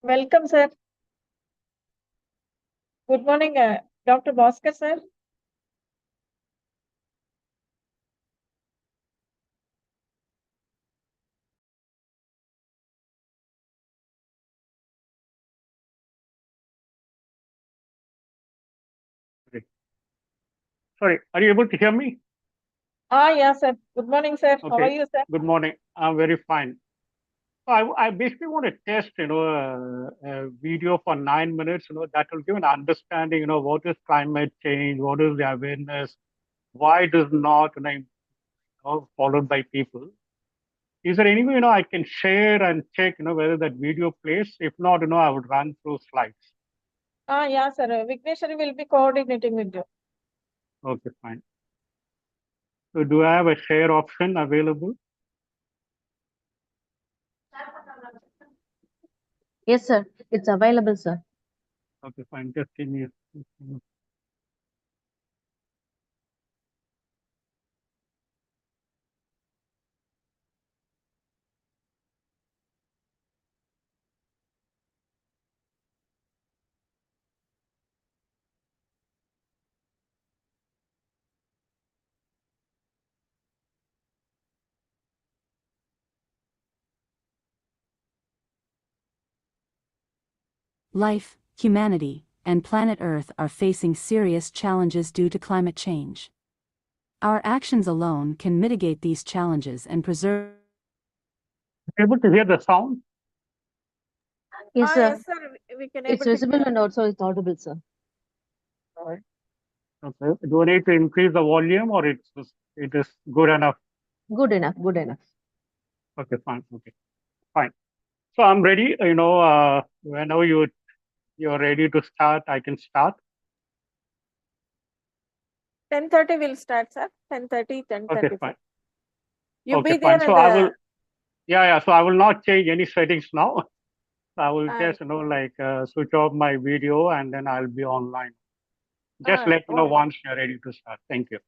Welcome, sir. Good morning, Dr. Bhaskar, sir. Sorry, are you able to hear me? Yeah, sir. Good morning, sir. How are Okay. you, sir? Good morning. I'm very fine. So I basically want to test, a video for 9 minutes, that will give an understanding, what is climate change, what is the awareness, why it is not, followed by people. Is there any way, I can share and check, whether that video plays? If not, I would run through slides. Yeah, sir. Vigneshwari will be coordinating with you. Okay, fine. So do I have a share option available? Yes, sir. It's available, sir. Okay, fine. Just give me a. Life, humanity, and planet Earth are facing serious challenges due to climate change. Our actions alone can mitigate these challenges and preserve. Able to hear the sound? Yes, sir. Yes, sir. We can It's able to visible hear. and also it's audible, sir. All right. Okay. Do I need to increase the volume or it is good enough? Good enough, good enough. Okay, fine. Okay, fine. So I'm ready. Whenever you're ready to start, I can start. 10:30 will start, sir. 10:30, 10:30. Okay, fine. You Okay, be there fine. So and I will, yeah. So I will not change any settings now. I will uh, just, switch off my video and then I'll be online. Just let me know okay. once you're ready to start. Thank you.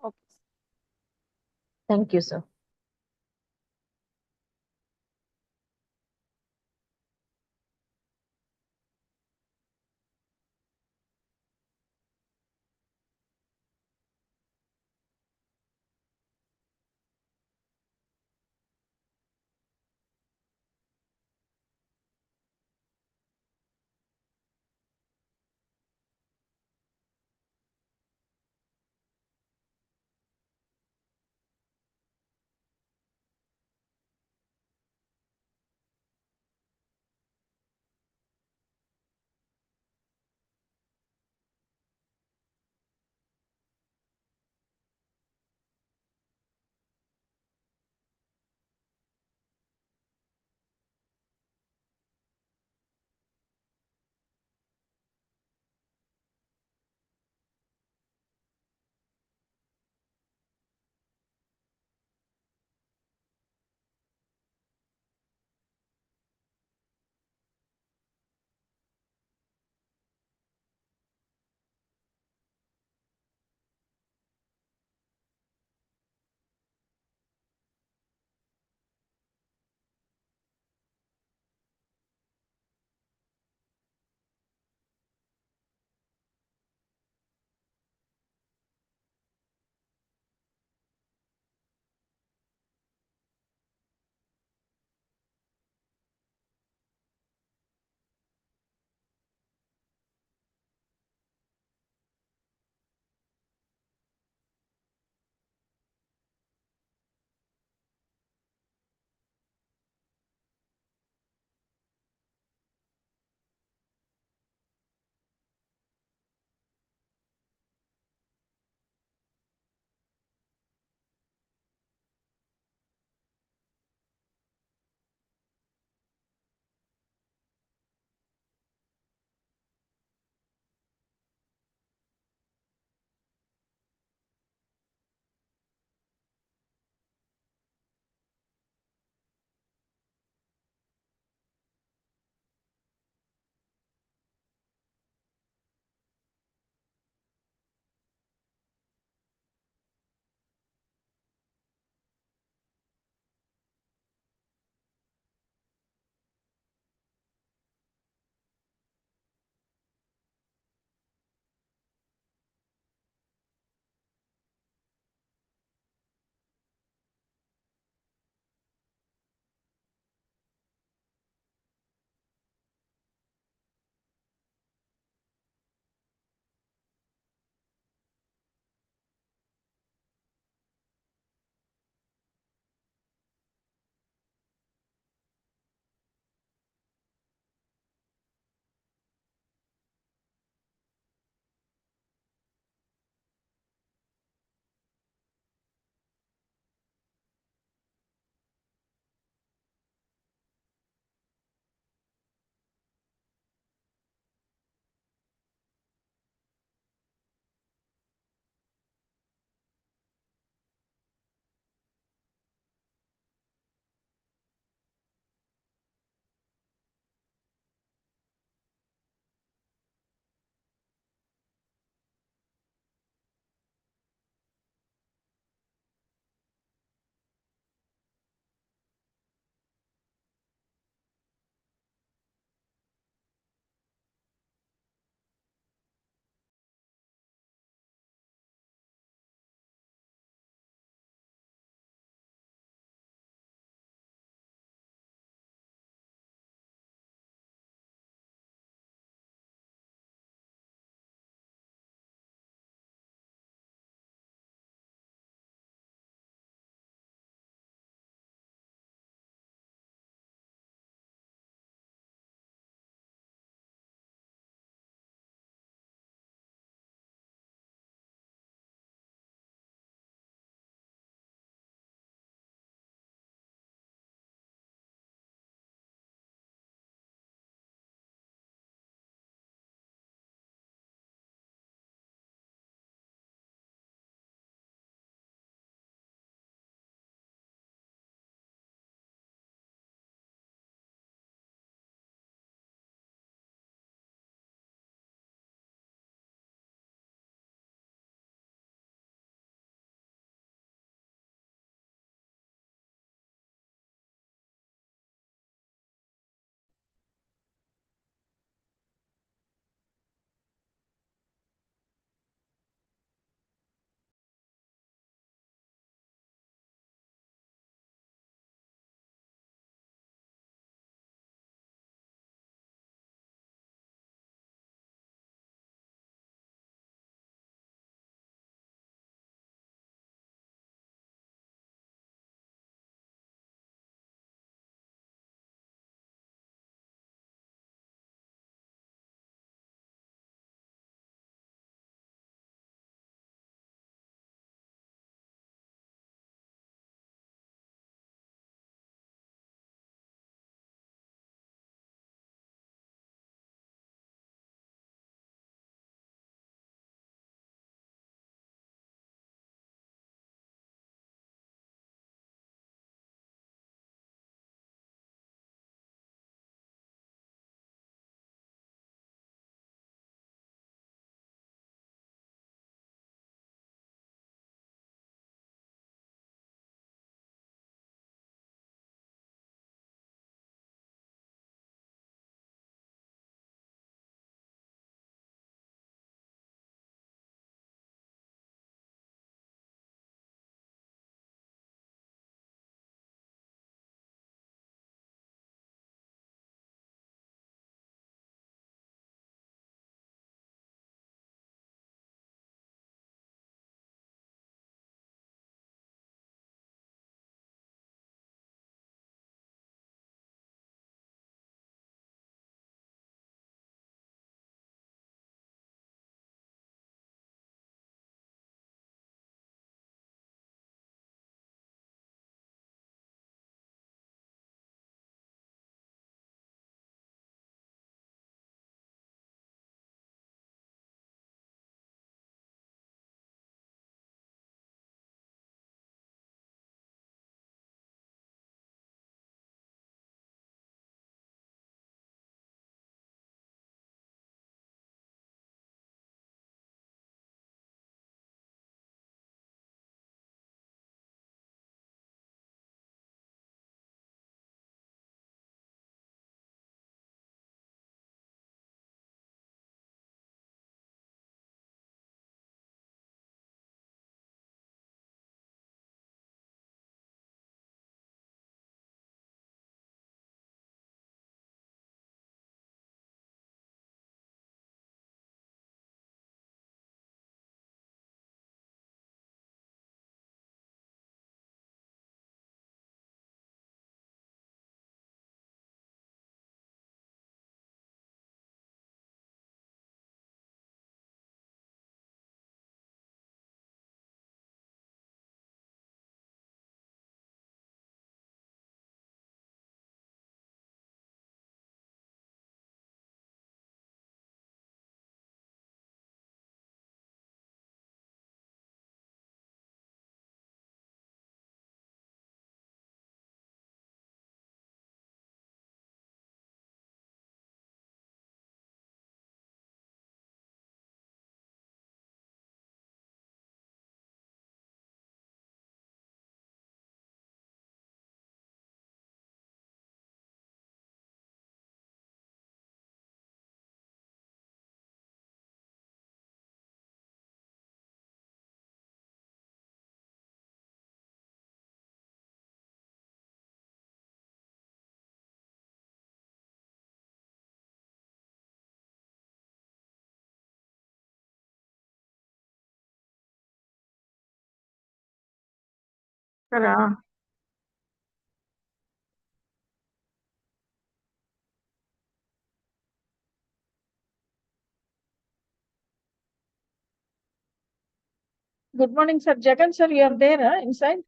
Okay. Thank you, sir. Sir, good morning, sir. Jagan, sir, you are there inside?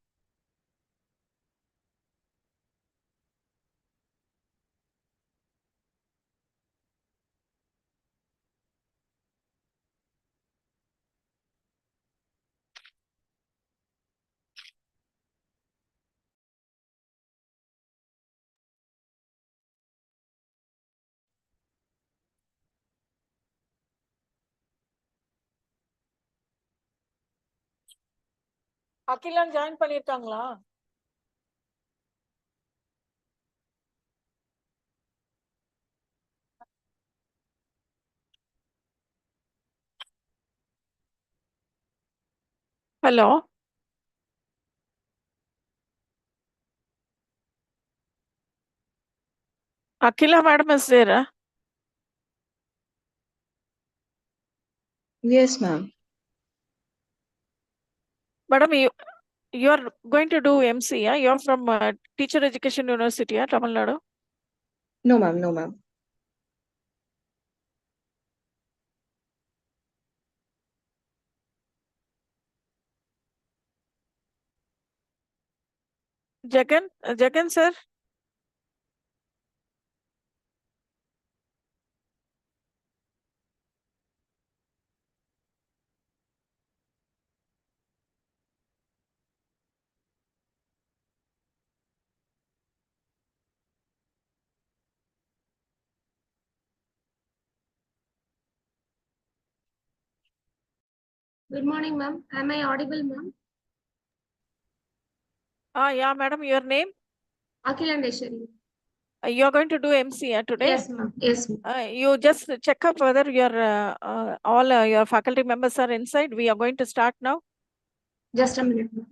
Akila join பண்ணிருக்காங்களா? Hello. Akila madam is there? Yes, ma'am. Madam, you are going to do MC, yeah? You are from Teacher Education University, yeah, Tamil Nadu? No, ma'am. No, ma'am. Jagan, sir. Good morning, ma'am. Am I audible, ma'am? Yeah, madam, your name? Akhilandeshwari. You are going to do MC today? Yes, ma'am. Yes, ma'am. You just check up whether your all your faculty members are inside. We are going to start now. Just a minute, ma'am.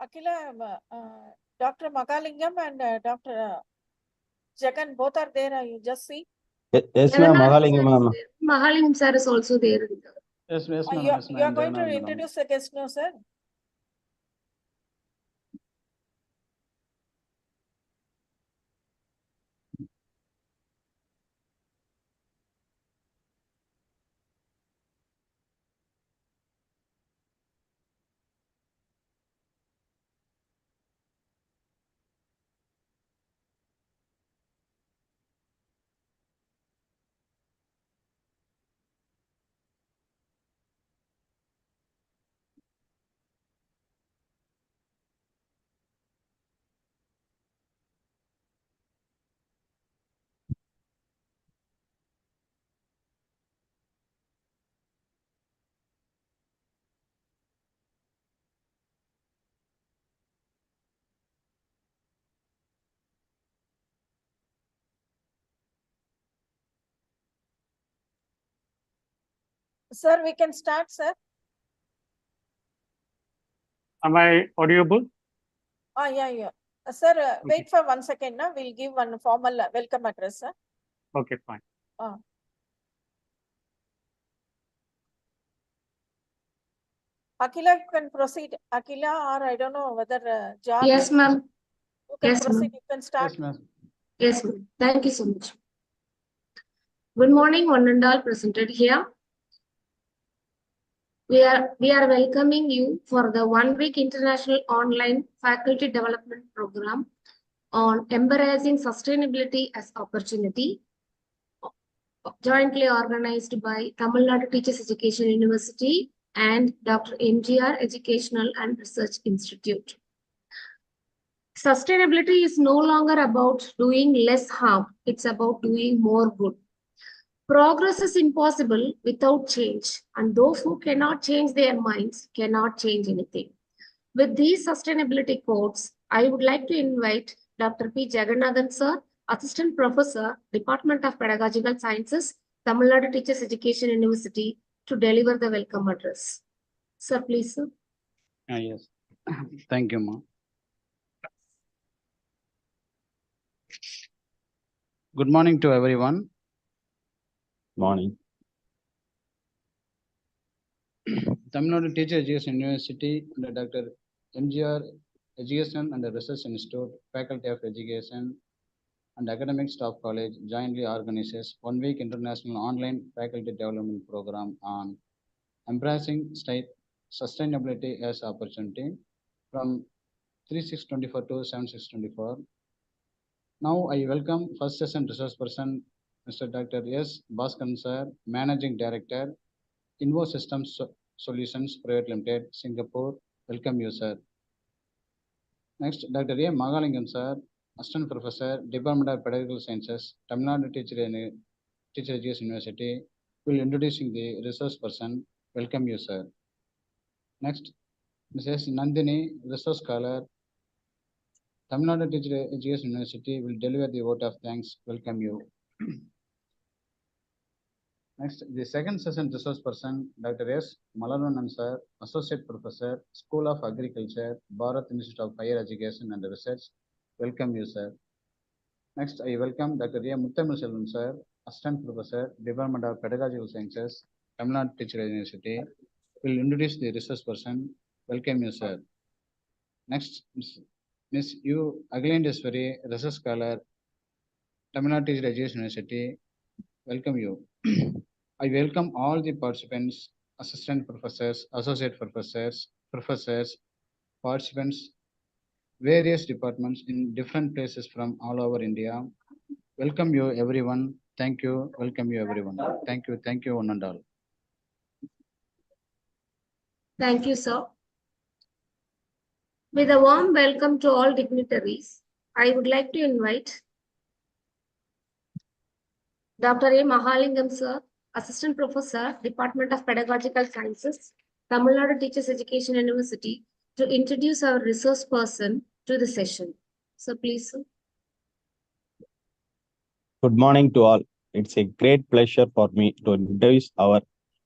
Akila, Dr. Magalingam and Dr. Jagan, both are there. You just see. Yes, ma'am. Mahalingam, ma'am. Mahalingam sir is also there. Yes, yes, ma'am. You Yes, are ma'am. going to Join, ma'am. introduce the guest now, sir. Sir, we can start, sir. Am I audible? Yeah. Sir, wait for 1 second. We'll give one formal welcome address, sir. Okay, fine. Akila, you can proceed. Akila, or I don't know whether John. Yes, ma'am. You can Yes, proceed. ma'am. You can start. Yes, ma'am. Yes, ma'am. Thank you so much. Good morning, one and all presented here. We are welcoming you for the 1-week international online faculty development program on embracing sustainability as opportunity, jointly organized by Tamil Nadu Teachers Education University and Dr. MGR Educational and Research Institute. Sustainability is no longer about doing less harm. It's about doing more good. Progress is impossible without change, and those who cannot change their minds cannot change anything. With these sustainability quotes, I would like to invite Dr. P. Jagannathan Sir, Assistant Professor, Department of Pedagogical Sciences, Tamil Nadu Teachers Education University, to deliver the welcome address. Sir, please, sir. Yes. Thank you, Ma. Good morning to everyone. Morning. Tamil Nadu Teacher Education University under Dr. MGR Education and Research Institute, Faculty of Education and Academic Staff College jointly organizes 1 week international online faculty development program on embracing state sustainability as opportunity from 3/6/24 to 7/6/24. Now I welcome first session resource person, Mr. Dr. S. Bhaskaran Sir, Managing Director, Invo Systems Solutions Private Limited, Singapore. Welcome you, sir. Next, Dr. A. Mahalingam Sir, Assistant Professor, Department of Pedagogical Sciences, Tamil Nadu Teacher Education University, will introducing the resource person. Welcome you, sir. Next, Mrs. Nandini, Resource Scholar, Tamil Nadu Teacher Education University, will deliver the vote of thanks. Welcome you. Next, the second session resource person, Dr. S. Malavanan Sir, Associate Professor, School of Agriculture, Bharat Institute of Higher Education and Research. Welcome you, sir. Next, I welcome Dr. A. Muthamil Selvan Sir, Assistant Professor, Department of Pedagogical Sciences, Tamil Nadu Teacher University, will introduce the resource person. Welcome you, sir. Next, Ms. U. Agilendeswari, Research Scholar, Tamil Nadu Teacher Education University. Welcome you. I welcome all the participants, assistant professors, associate professors, participants, various departments in different places from all over India. Welcome you everyone. Thank you. Welcome you everyone. Thank you. Thank you one and all. Thank you, sir. With a warm welcome to all dignitaries, I would like to invite Dr. A. Mahalingam Sir, Assistant Professor, Department of Pedagogical Sciences, Tamil Nadu Teachers Education University, to introduce our resource person to the session. So please, sir. Good morning to all. It's a great pleasure for me to introduce our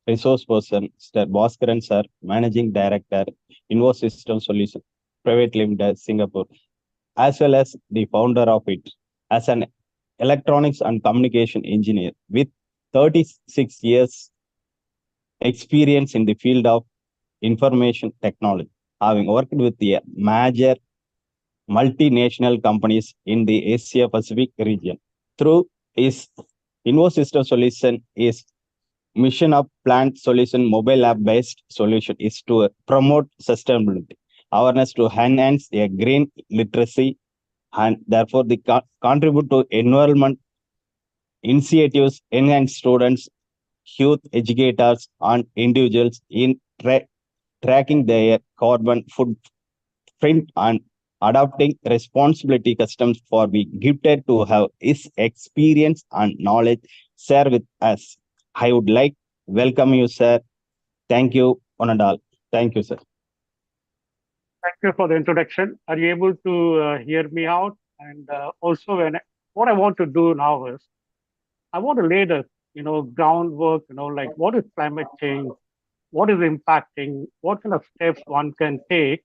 resource person, Mr. Bhaskaran Sir, Managing Director, Invo System Solutions Private Limited, Singapore, as well as the founder of it. As an electronics and communication engineer with 36 years experience in the field of information technology, having worked with the major multinational companies in the Asia Pacific region. Through his Invo System Solution is mission of plant solution mobile app based solution is to promote sustainability, awareness to enhance a green literacy, and therefore the contribute to environment initiatives, enhance students, youth educators, and individuals in tracking their carbon footprint and adopting responsibility customs for be gifted to have his experience and knowledge share with us. I would like welcome you, sir. Thank you, one and all. Thank you, sir. Thank you for the introduction. Are you able to hear me out? And also, what I want to do now is, I want to lay the groundwork. Like what is climate change? What is impacting? What kind of steps one can take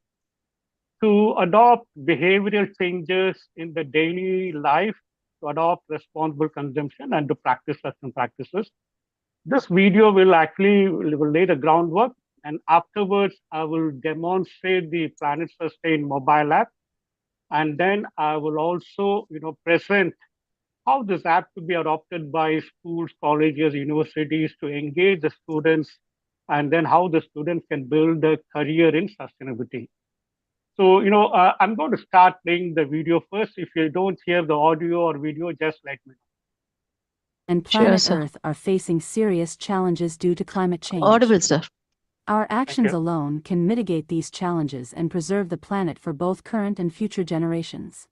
to adopt behavioral changes in the daily life, to adopt responsible consumption, and to practice certain practices. This video will lay the groundwork, and afterwards I will demonstrate the Planet Sustain mobile app, and then I will also present how this app could be adopted by schools, colleges, universities to engage the students, and then how the students can build a career in sustainability. So, I'm going to start playing the video first. If you don't hear the audio or video, just let me know. And planet Earth are facing serious challenges due to climate change. Audible, sir. Our actions alone can mitigate these challenges and preserve the planet for both current and future generations.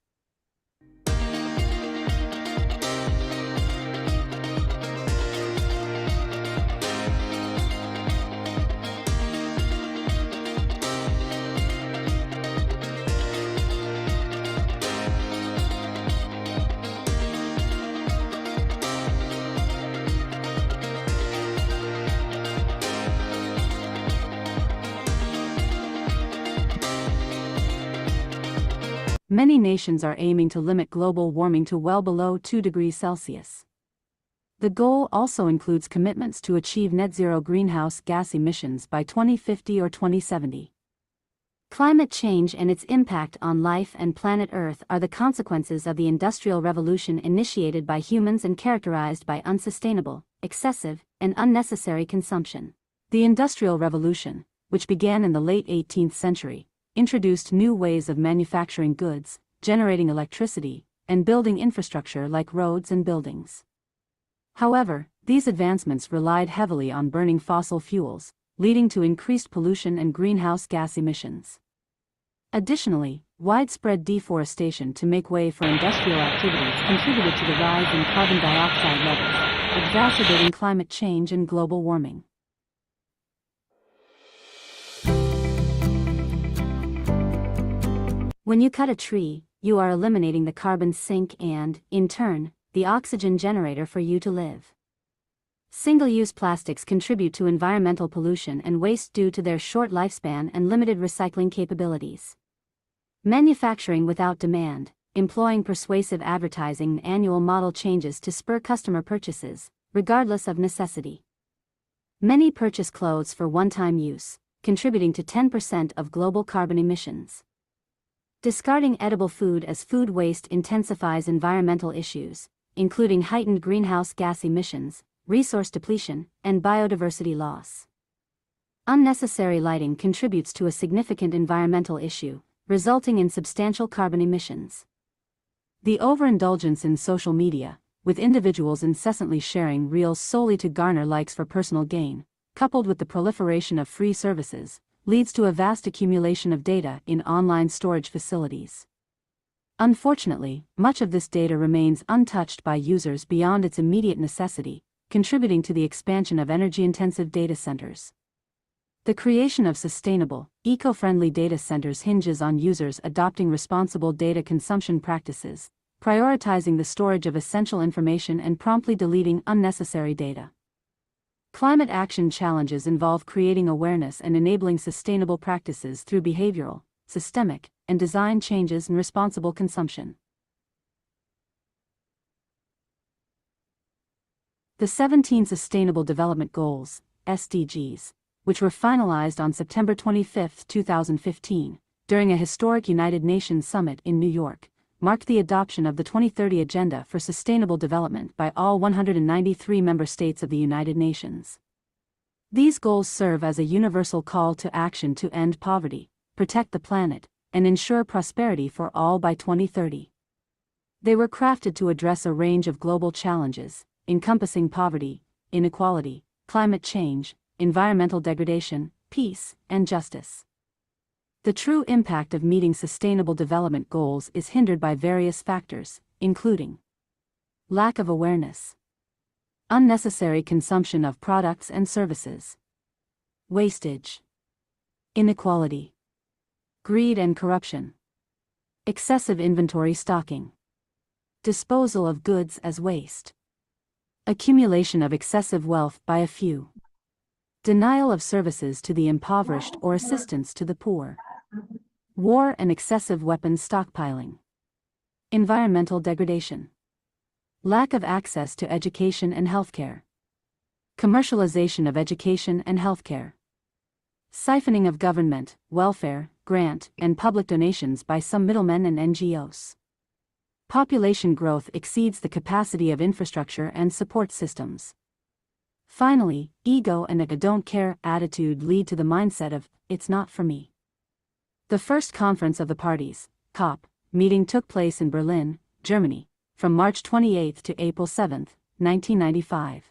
Many nations are aiming to limit global warming to well below 2 degrees Celsius. The goal also includes commitments to achieve net zero greenhouse gas emissions by 2050 or 2070. Climate change and its impact on life and planet Earth are the consequences of the Industrial Revolution initiated by humans and characterized by unsustainable, excessive, and unnecessary consumption. The Industrial Revolution, which began in the late 18th century, introduced new ways of manufacturing goods, generating electricity, and building infrastructure like roads and buildings. However, these advancements relied heavily on burning fossil fuels, leading to increased pollution and greenhouse gas emissions. Additionally, widespread deforestation to make way for industrial activities contributed to the rise in carbon dioxide levels, exacerbating climate change and global warming. When you cut a tree, you are eliminating the carbon sink and, in turn, the oxygen generator for you to live. Single-use plastics contribute to environmental pollution and waste due to their short lifespan and limited recycling capabilities. Manufacturing without demand, employing persuasive advertising and annual model changes to spur customer purchases, regardless of necessity. Many purchase clothes for one-time use, contributing to 10% of global carbon emissions. Discarding edible food as food waste intensifies environmental issues, including heightened greenhouse gas emissions, resource depletion, and biodiversity loss. Unnecessary lighting contributes to a significant environmental issue, resulting in substantial carbon emissions. The overindulgence in social media, with individuals incessantly sharing reels solely to garner likes for personal gain, coupled with the proliferation of free services, leads to a vast accumulation of data in online storage facilities. Unfortunately, much of this data remains untouched by users beyond its immediate necessity, contributing to the expansion of energy-intensive data centers. The creation of sustainable, eco-friendly data centers hinges on users adopting responsible data consumption practices, prioritizing the storage of essential information and promptly deleting unnecessary data. Climate action challenges involve creating awareness and enabling sustainable practices through behavioral, systemic, and design changes and responsible consumption. The 17 Sustainable Development Goals, SDGs, which were finalized on September 25, 2015, during a historic United Nations summit in New York, marked the adoption of the 2030 Agenda for Sustainable Development by all 193 member states of the United Nations. These goals serve as a universal call to action to end poverty, protect the planet, and ensure prosperity for all by 2030. They were crafted to address a range of global challenges, encompassing poverty, inequality, climate change, environmental degradation, peace, and justice. The true impact of meeting sustainable development goals is hindered by various factors, including lack of awareness, unnecessary consumption of products and services, wastage, inequality, greed and corruption, excessive inventory stocking, disposal of goods as waste, accumulation of excessive wealth by a few, denial of services to the impoverished or assistance to the poor, war and excessive weapons stockpiling, environmental degradation, lack of access to education and healthcare, commercialization of education and healthcare, siphoning of government, welfare, grant, and public donations by some middlemen and NGOs. Population growth exceeds the capacity of infrastructure and support systems. Finally, ego and a don't care attitude lead to the mindset of, it's not for me. The first conference of the parties, COP, meeting took place in Berlin, Germany, from March 28 to April 7, 1995.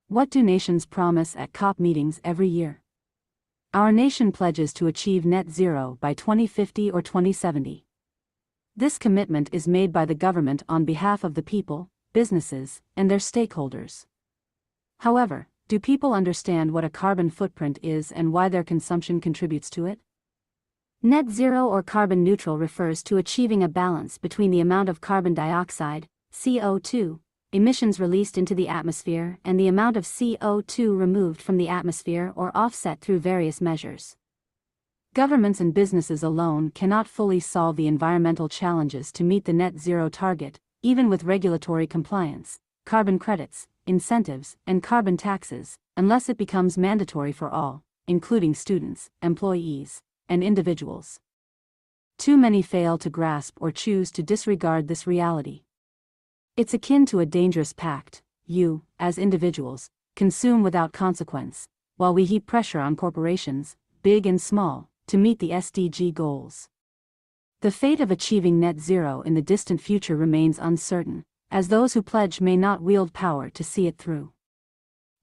What do nations promise at COP meetings every year? Our nation pledges to achieve net zero by 2050 or 2070. This commitment is made by the government on behalf of the people, businesses, and their stakeholders. However, do people understand what a carbon footprint is and why their consumption contributes to it? Net zero or carbon neutral refers to achieving a balance between the amount of carbon dioxide, CO2, emissions released into the atmosphere and the amount of CO2 removed from the atmosphere or offset through various measures. Governments and businesses alone cannot fully solve the environmental challenges to meet the net zero target, even with regulatory compliance, carbon credits, incentives, and carbon taxes, unless it becomes mandatory for all, including students, employees, and individuals. Too many fail to grasp or choose to disregard this reality. It's akin to a dangerous pact. You, as individuals, consume without consequence, while we heap pressure on corporations, big and small, to meet the SDG goals. The fate of achieving net zero in the distant future remains uncertain, as those who pledge may not wield power to see it through.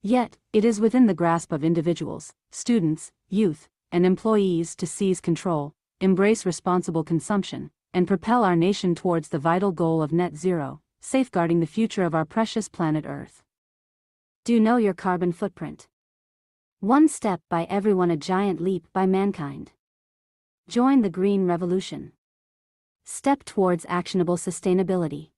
Yet, it is within the grasp of individuals, students, youth, and employees to seize control, embrace responsible consumption, and propel our nation towards the vital goal of net zero, safeguarding the future of our precious planet Earth. Do you know your carbon footprint? One step by everyone, a giant leap by mankind. Join the green revolution. Step towards actionable sustainability.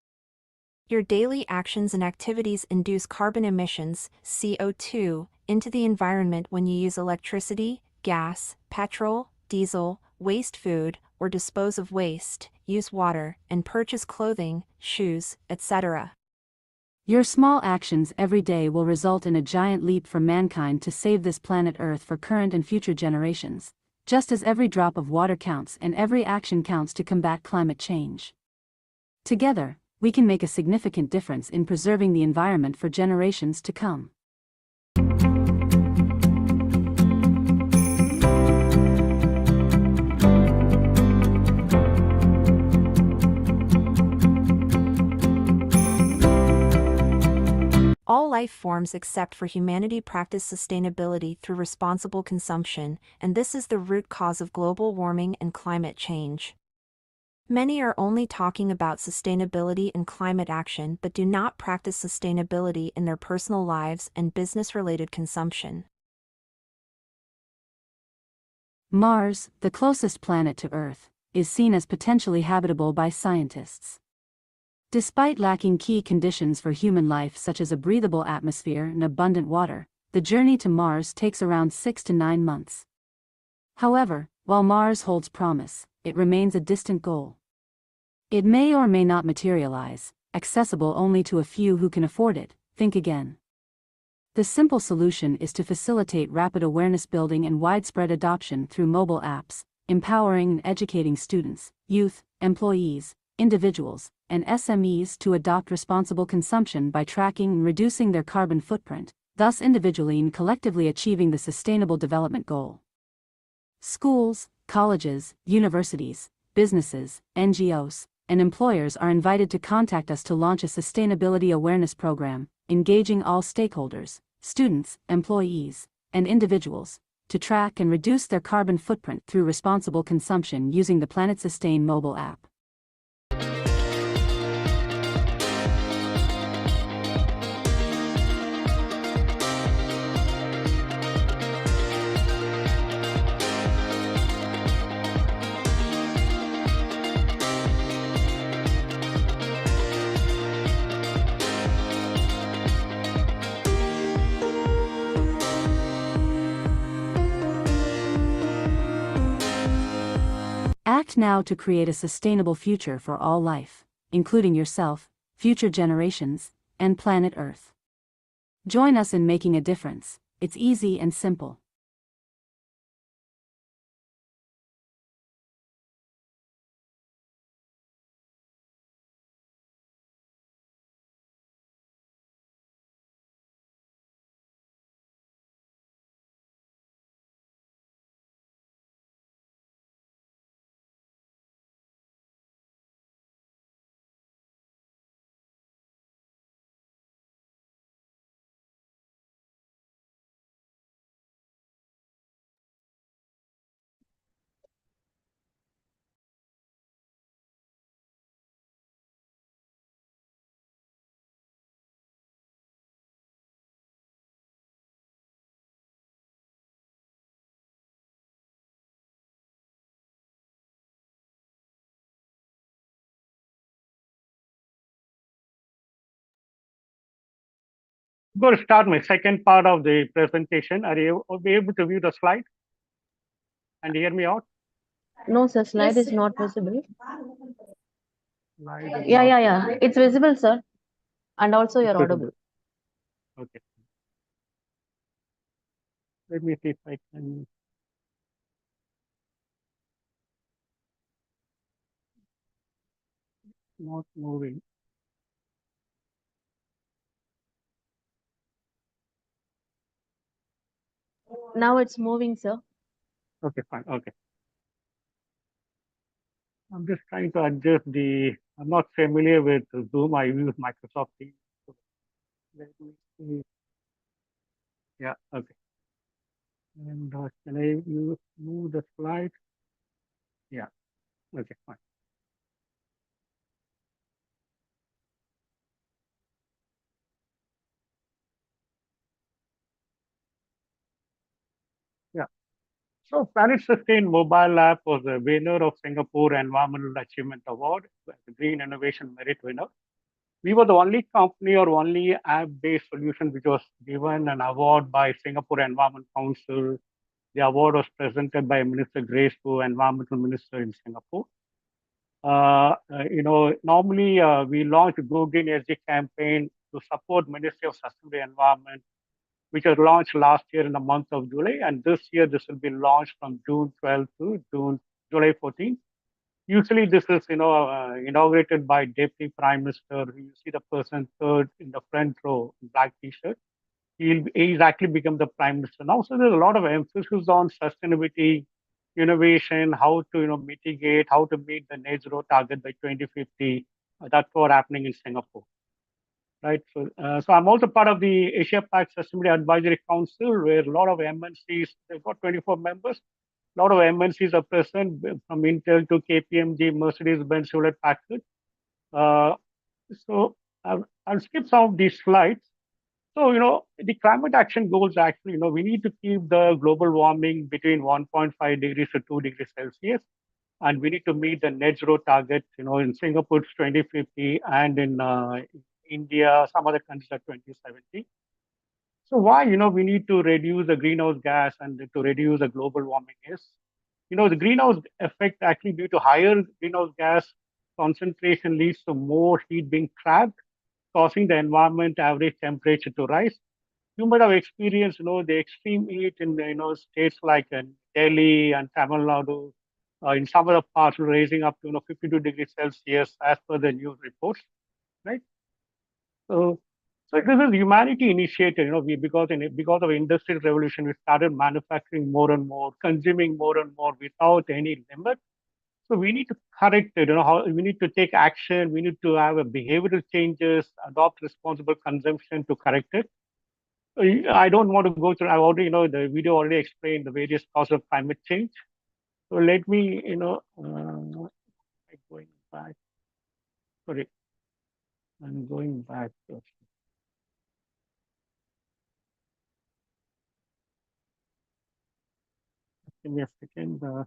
Your daily actions and activities induce carbon emissions, CO2, into the environment when you use electricity, gas, petrol, diesel, waste food, or dispose of waste, use water, and purchase clothing, shoes, etc. Your small actions every day will result in a giant leap for mankind to save this planet Earth for current and future generations, just as every drop of water counts and every action counts to combat climate change. Together, we can make a significant difference in preserving the environment for generations to come. All life forms except for humanity practice sustainability through responsible consumption, and this is the root cause of global warming and climate change. Many are only talking about sustainability and climate action but do not practice sustainability in their personal lives and business-related consumption. Mars, the closest planet to Earth, is seen as potentially habitable by scientists. Despite lacking key conditions for human life such as a breathable atmosphere and abundant water, the journey to Mars takes around 6 to 9 months. However, while Mars holds promise, it remains a distant goal. It may or may not materialize, accessible only to a few who can afford it. Think again. The simple solution is to facilitate rapid awareness building and widespread adoption through mobile apps, empowering and educating students, youth, employees, individuals, and SMEs to adopt responsible consumption by tracking and reducing their carbon footprint, thus individually and collectively achieving the Sustainable Development Goal. Schools, colleges, universities, businesses, NGOs, and employers are invited to contact us to launch a sustainability awareness program, engaging all stakeholders, students, employees, and individuals, to track and reduce their carbon footprint through responsible consumption using the Planet Sustain mobile app. Act now to create a sustainable future for all life, including yourself, future generations, and planet Earth. Join us in making a difference. It's easy and simple. I'm going to start my second part of the presentation. Are you able to view the slide? And hear me out? No, sir, slide Yes, is not visible. Slide is Yeah, not yeah, yeah. It's visible, sir. And also you're visible. audible. Okay. Let me see if I can. Not moving. Now it's moving, sir. Okay, fine. Okay. I'm just trying to adjust the. I'm not familiar with Zoom. I use Microsoft Teams. So let me see. Yeah. Okay. And can I move the slide? Yeah. Okay. Fine. Yeah. So Planet Sustain mobile app was the winner of Singapore Environmental Achievement Award, the Green Innovation Merit winner. We were the only company or only app-based solution which was given an award by Singapore Environment Council. The award was presented by Minister Grace Fu, Environmental Minister in Singapore. Normally we launch a Go Green SG campaign to support Ministry of Sustainable Environment, which was launched last year in the month of July. And this year, this will be launched from June 12th to July 14th. Usually this is, inaugurated by Deputy Prime Minister. You see the person third in the front row, black T-shirt. He's actually become the Prime Minister now. So there's a lot of emphasis on sustainability, innovation, how to, mitigate, how to meet the net zero target by 2050. That's what happening in Singapore. Right. So I'm also part of the Asia Pac Sustainability Advisory Council, where a lot of MNCs, they've got 24 members. A lot of MNCs are present, from Intel to KPMG, Mercedes-Benz, Hewlett Packard. So I'll skip some of these slides. So, the climate action goals actually, we need to keep the global warming between 1.5 degrees to 2 degrees Celsius. And we need to meet the net zero target, in Singapore, it's 2050, and in India, some other countries are 2070. So why, we need to reduce the greenhouse gas and to reduce the global warming is, the greenhouse effect actually due to higher greenhouse gas concentration leads to more heat being trapped, causing the environment average temperature to rise. You might have experienced, the extreme heat in, states like Delhi and Tamil Nadu, in some other parts raising up to 52 degrees Celsius as per the news reports, right? So this is humanity initiated, because of industrial revolution, we started manufacturing more and more, consuming more and more without any limit. So we need to correct it, how we need to take action, we need to have a behavioral changes, adopt responsible consumption to correct it. I don't want to go through, I already know the video already explained the various causes of climate change. So let me, going back, sorry, I'm going back. Give me a second.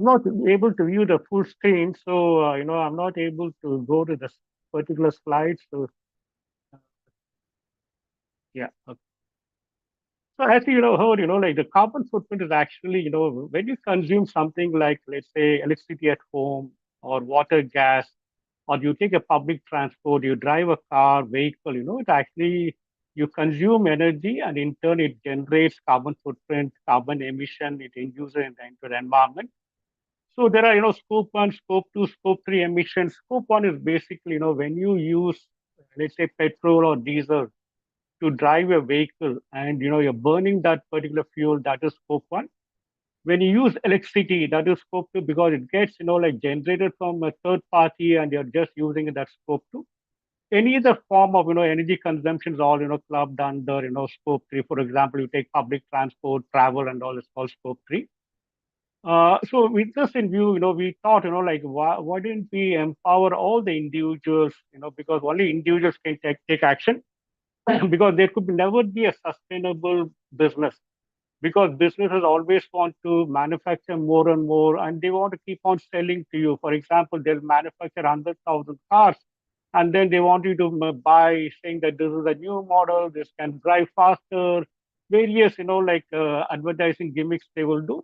Not able to view the full screen, so I'm not able to go to this particular slide. So yeah. Okay. So as you heard, like the carbon footprint is actually, when you consume something like, let's say, electricity at home or water, gas, or you take a public transport, you drive a car, vehicle, it actually you consume energy and in turn it generates carbon footprint, carbon emission, it induces into the environment. So there are, scope 1, scope 2, scope 3 emissions. Scope 1 is basically, when you use, let's say, petrol or diesel to drive a vehicle and, you're burning that particular fuel, that is scope 1. When you use electricity, that is scope 2 because it gets, like generated from a third party and you're just using it, that's scope 2. Any other form of, energy consumption is all, clubbed under, scope 3. For example, you take public transport, travel and all is called scope 3. So with this in view, we thought, like, why didn't we empower all the individuals, because only individuals can take action, because there could never be a sustainable business, because businesses always want to manufacture more and more, and they want to keep on selling to you. For example, they'll manufacture 100,000 cars, and then they want you to buy, saying that this is a new model, this can drive faster, various, like advertising gimmicks they will do.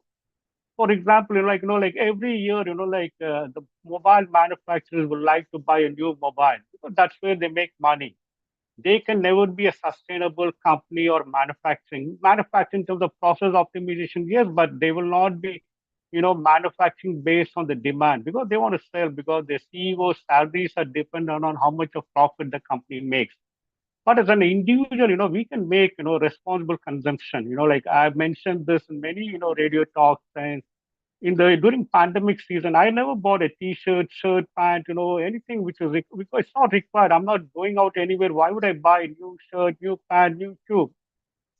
For example, like every year, the mobile manufacturers would like to buy a new mobile because that's where they make money. They can never be a sustainable company or manufacturing. Manufacturing in terms of process optimization, yes, but they will not be, manufacturing based on the demand because they want to sell, because their CEO's salaries are dependent on how much of profit the company makes. But as an individual, we can make, responsible consumption. Like I've mentioned this in many, radio talks, and during pandemic season, I never bought a T-shirt, shirt, pant, anything which is because it's not required. I'm not going out anywhere. Why would I buy a new shirt, new pant, new shoe?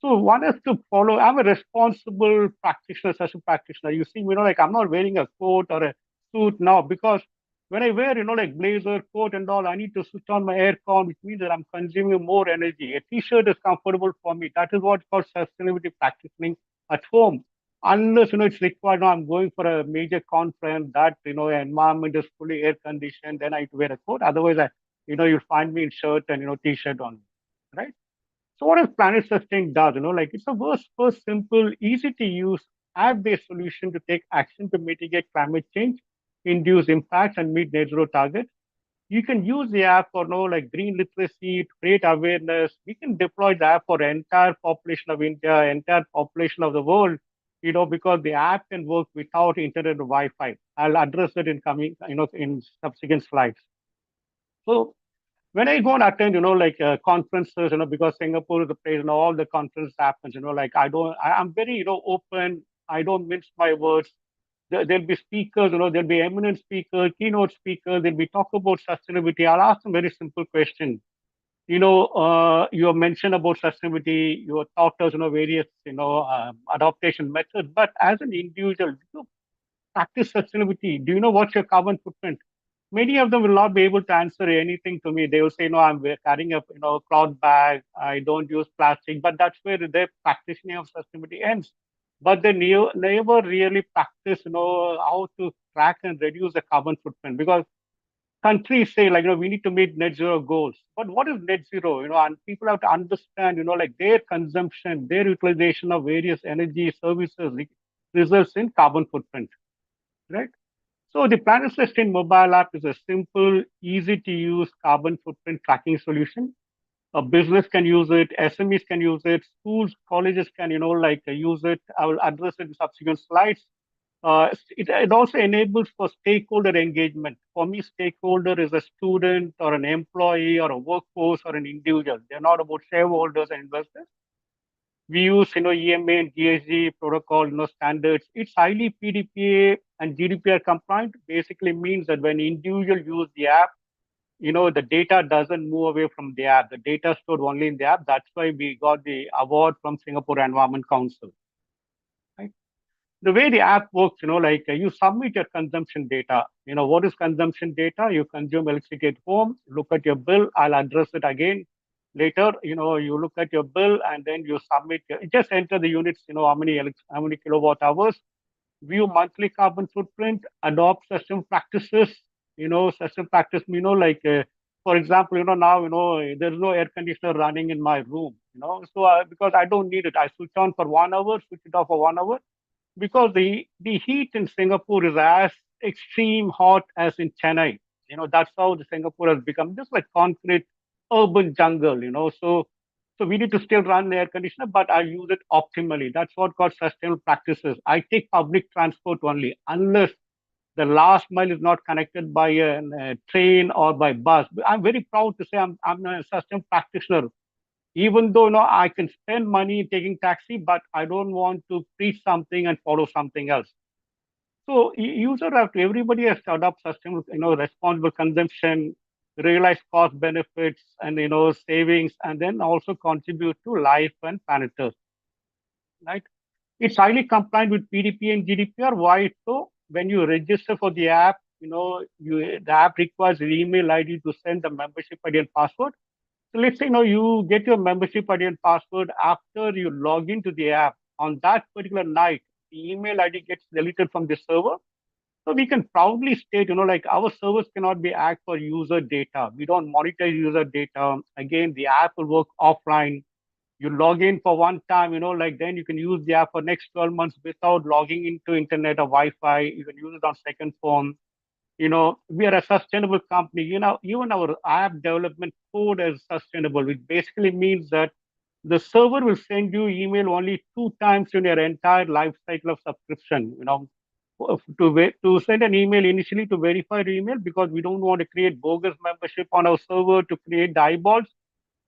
So one has to follow. I'm a responsible practitioner, session practitioner. You see, like I'm not wearing a coat or a suit now because when I wear, like blazer, coat and all, I need to switch on my aircon, which means that I'm consuming more energy. A t-shirt is comfortable for me. That is what's called sustainability practicing at home. Unless, it's required, now I'm going for a major conference that, environment is fully air conditioned, then I have to wear a coat. Otherwise, you'll find me in shirt and, t-shirt on, right? So what does Planet Sustain does? Like it's a first simple, easy to use app-based solution to take action to mitigate climate change, induce impacts, and meet net zero targets. You can use the app for like green literacy, to create awareness. We can deploy the app for the entire population of India, entire population of the world, because the app can work without internet or Wi-Fi. I'll address it in coming, in subsequent slides. So when I go and attend, like conferences, because Singapore is the place, all the conference happens, like I'm very, open. I don't mince my words. There'll be speakers, there'll be eminent speakers, keynote speakers. They'll be talk about sustainability. I'll ask them very simple question. You have mentioned about sustainability. You have taught us, various, adaptation methods. But as an individual, do you practice sustainability? Do you know what's your carbon footprint? Many of them will not be able to answer anything to me. They will say, no, I'm carrying a cloth bag. I don't use plastic. But that's where their practicing of sustainability ends. But they never really practice, how to track and reduce the carbon footprint, because countries say like, we need to meet net zero goals. But what is net zero? And people have to understand, like their consumption, their utilization of various energy services results in carbon footprint, right? So the Planet Sustain mobile app is a simple, easy to use carbon footprint tracking solution. A business can use it, SMEs can use it, schools, colleges can, use it. I will address it in subsequent slides. It also enables for stakeholder engagement. For me, stakeholder is a student or an employee or a workforce or an individual. They're not about shareholders and investors. We use, EMA and GHG protocol, standards. It's highly PDPA and GDPR compliant. Basically means that when individual use the app, the data doesn't move away from the app. The data is stored only in the app. That's why we got the award from Singapore Environment Council. Right? The way the app works, like you submit your consumption data. What is consumption data? You consume electricity at home, look at your bill. I'll address it again later. You look at your bill and then you submit, just enter the units, how many kilowatt hours, view monthly carbon footprint, adopt system practices, system practice, like, for example, now, there's no air conditioner running in my room, so because I don't need it, I switch on for 1 hour, switch it off for 1 hour, because the heat in Singapore is as extreme hot as in Chennai. That's how the Singapore has become just like concrete urban jungle, so we need to still run the air conditioner, but I use it optimally. That's what called sustainable practices. I take public transport only, unless the last mile is not connected by a train or by bus. I'm very proud to say I'm a sustainable practitioner. Even though I can spend money taking taxi, but I don't want to preach something and follow something else. So everybody has to adopt sustainable, responsible consumption, realize cost benefits and, savings, and then also contribute to life and planet Earth, right? It's highly compliant with PDP and GDPR. Why so? When you register for the app, the app requires an email ID to send the membership ID and password. So let's say, you get your membership ID and password after you log into the app. On that particular night, the email ID gets deleted from the server. So we can proudly state, like our servers cannot be hacked for user data. We don't monetize user data. Again, the app will work offline. You log in for one time, like then you can use the app for next 12 months without logging into internet or Wi-Fi. You can use it on second phone. We are a sustainable company. Even our app development code is sustainable, which basically means that the server will send you email only 2 times in your entire life cycle of subscription. To send an email initially to verify the email, because we don't want to create bogus membership on our server to create the eyeballs.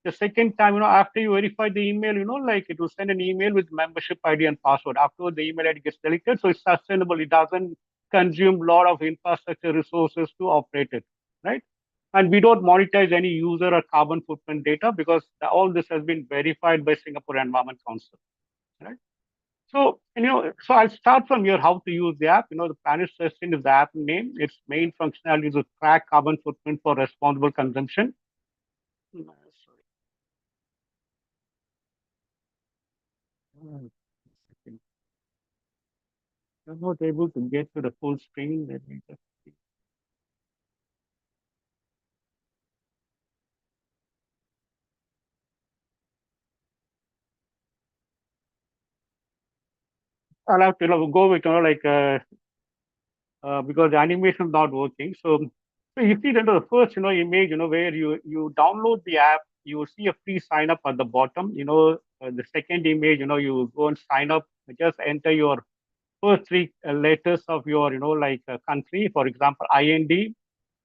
The second time, after you verify the email, like it will send an email with membership ID and password. Afterward, the email ID gets deleted. So it's sustainable. It doesn't consume a lot of infrastructure resources to operate it, right? And we don't monetize any user or carbon footprint data, because all this has been verified by Singapore Environment Council, right? So, so I'll start from here, how to use the app. The Planet Sustain is the app name. Its main functionality is to track carbon footprint for responsible consumption. Sorry. I'm not able to get to the full screen. Let me just see. I'll have to go with because the animation is not working. So you see that the first image where you download the app, you will see a free sign up at the bottom. The second image, you go and sign up. Just enter your first three letters of your country. For example, IND.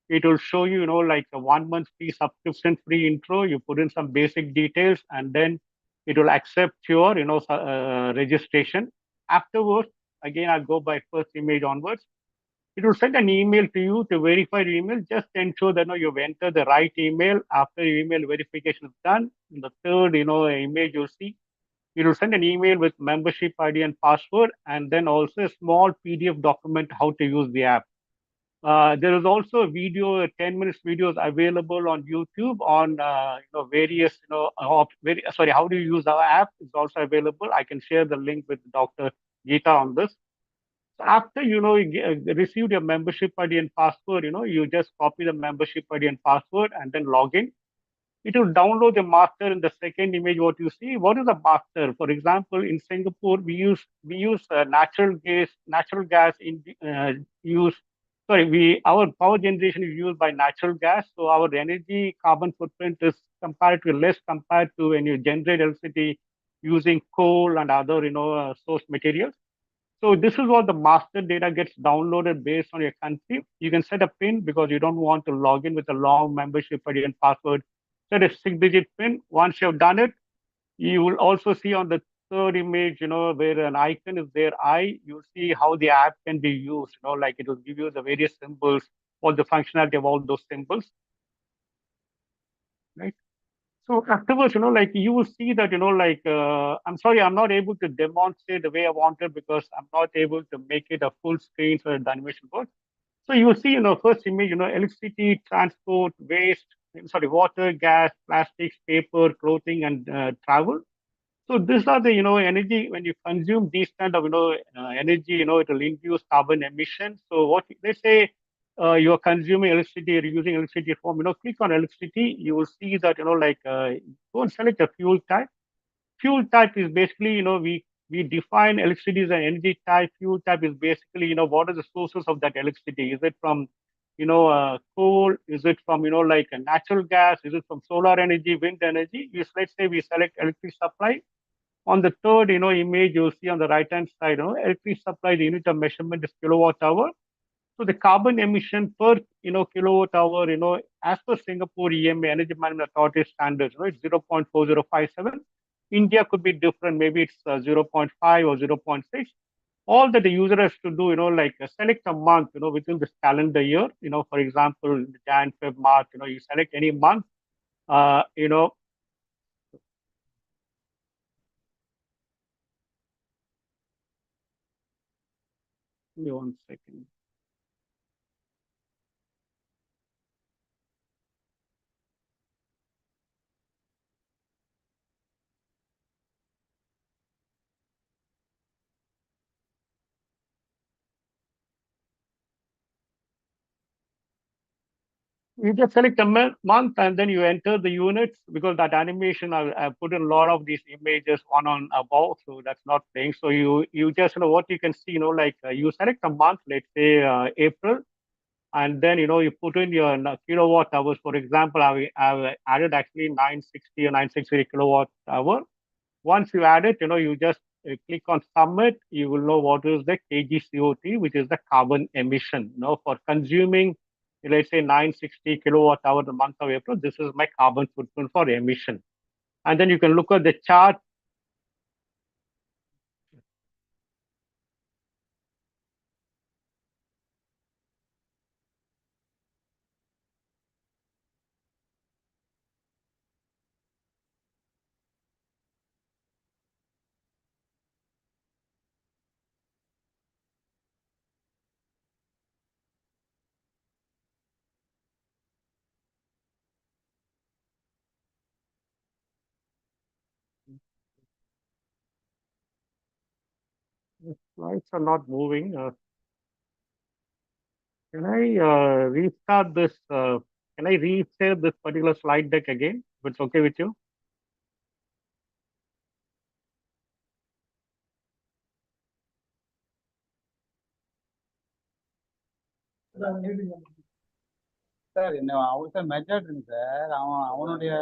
It will show you, like a 1 month free subscription, free intro. You put in some basic details, and then it will accept your, registration. Afterwards, again, I'll go by first image onwards. It will send an email to you to verify the email. Just ensure that you've entered the right email. After email verification is done, in the third, image you'll see, it will send an email with membership ID and password, and then also a small PDF document how to use the app. There is also a video, 10 minutes videos available on YouTube on various, how do you use our app is also available. I can share the link with Dr. Geeta on this. So after you received your membership ID and password, you just copy the membership ID and password and then log in. It will download the master. In the second image, what you see, what is a master? For example, in Singapore, we use natural gas in use. Sorry, our power generation is used by natural gas, so our energy carbon footprint is comparatively less compared to when you generate electricity using coal and other source materials. So this is what the master data gets downloaded based on your country. You can set a PIN because you don't want to log in with a long membership ID and password. Set a 6-digit PIN. Once you've done it, you will also see on the third image, where an icon is there, you'll see how the app can be used, like it will give you the various symbols, all the functionality of all those symbols, right? So afterwards, like you will see that, I'm sorry, I'm not able to demonstrate the way I wanted because I'm not able to make it a full screen so the animation works. So you will see, first image, electricity, transport, waste, water, gas, plastics, paper, clothing, and travel. So these are the, energy. When you consume these kind of, energy, it will induce carbon emissions. So let's say you're consuming electricity, you're using electricity from, click on electricity, you will see that, go and select a fuel type. Fuel type is basically, we define electricity as an energy type. Fuel type is basically, what are the sources of that electricity? Is it from, coal? Is it from, like a natural gas? Is it from solar energy, wind energy? Let's say we select electric supply. On the third, image, you'll see on the right-hand side, electric supply, the unit of measurement is kilowatt hour. So the carbon emission per, kilowatt hour, as per Singapore EMA, Energy Management Authority standards, it's 0.4057. India could be different. Maybe it's 0.5 or 0.6. All that the user has to do, like select a month, within this calendar year, for example, Jan, Feb, March, you select any month, uh, you know, Give me 1 second. You just select a month and then you enter the units because that animation I put in a lot of these images one on above, so that's not playing. So you just what you can see, like you select a month, let's say April, and then you put in your kilowatt hours. For example, I've added actually 960 or 960 kilowatt hour. Once you add it, you just click on submit. You will know what is the kg which is the carbon emission. For consuming, let's say 960 kilowatt hour the month of April, this is my carbon footprint for emission. And then you can look at the chart. The slides are not moving. Can I restart this? Can I resave this particular slide deck again? If it's okay with you? Sir என்ன அவர்கிட்ட method இருக்கு sir அவனுடைய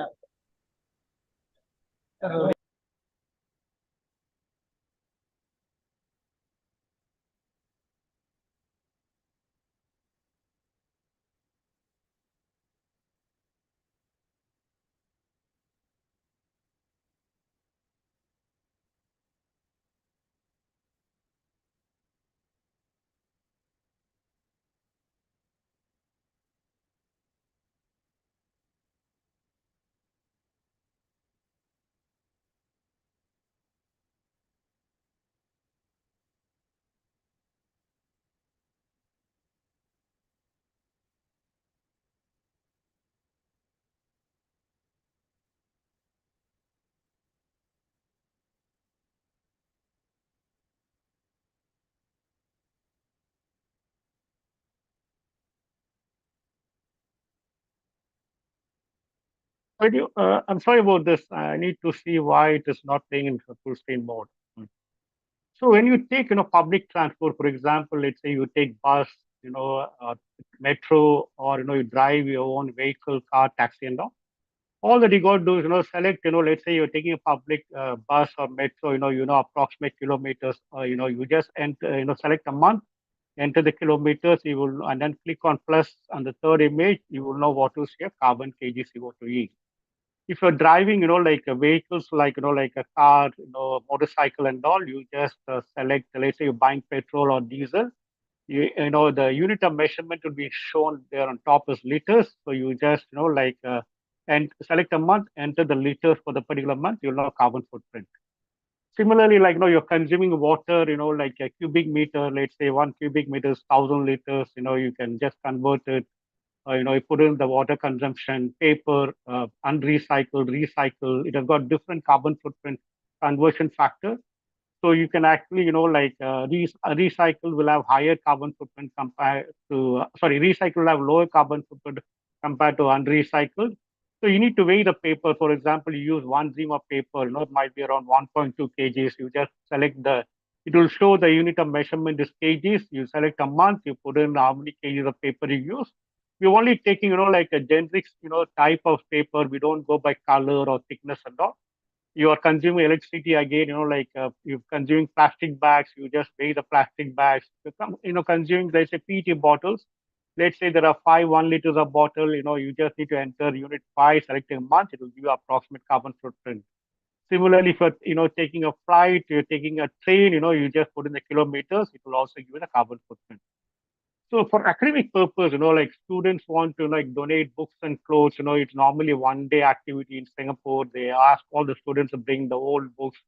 I'm sorry about this. I need to see why it is not playing in full screen mode. So when you take, public transport, for example, let's say you take bus, metro, or you drive your own vehicle, car, taxi, and all that you got to do is, select, let's say you're taking a public bus or metro, approximate kilometers, you just enter, select a month, enter the kilometers, you will, and then click on plus on the third image, you will know what is your carbon kg CO2e. If you're driving, like vehicles, like, like a car, motorcycle and all, you just select, let's say you're buying petrol or diesel, the unit of measurement will be shown there on top as liters. So you just, and select a month, enter the liters for the particular month, you'll know carbon footprint. Similarly, like, you're consuming water, like a cubic meter, let's say 1 cubic meter is 1,000 liters, you can just convert it. You put in the water consumption, paper, unrecycled, recycle. It has got different carbon footprint conversion factor. So you can actually, recycle will have higher carbon footprint compared to, recycle will have lower carbon footprint compared to unrecycled. So you need to weigh the paper. For example, you use 1 of paper, it might be around 1.2 kgs. You just select it will show the unit of measurement is kgs. You select a month, you put in how many kgs of paper you use. We're only taking, like a generic, type of paper. We don't go by color or thickness and all. You are consuming electricity again, like you're consuming plastic bags, you just weigh the plastic bags. Consuming, let's say, PET bottles. Let's say there are 1 liters of bottle, you just need to enter unit 5, selecting a month, it will give you approximate carbon footprint. Similarly, if you're, taking a flight, you're taking a train, you just put in the kilometers, it will also give you the carbon footprint. So for academic purpose, like students want to like donate books and clothes, it's normally 1 day activity in Singapore. They ask all the students to bring the old books.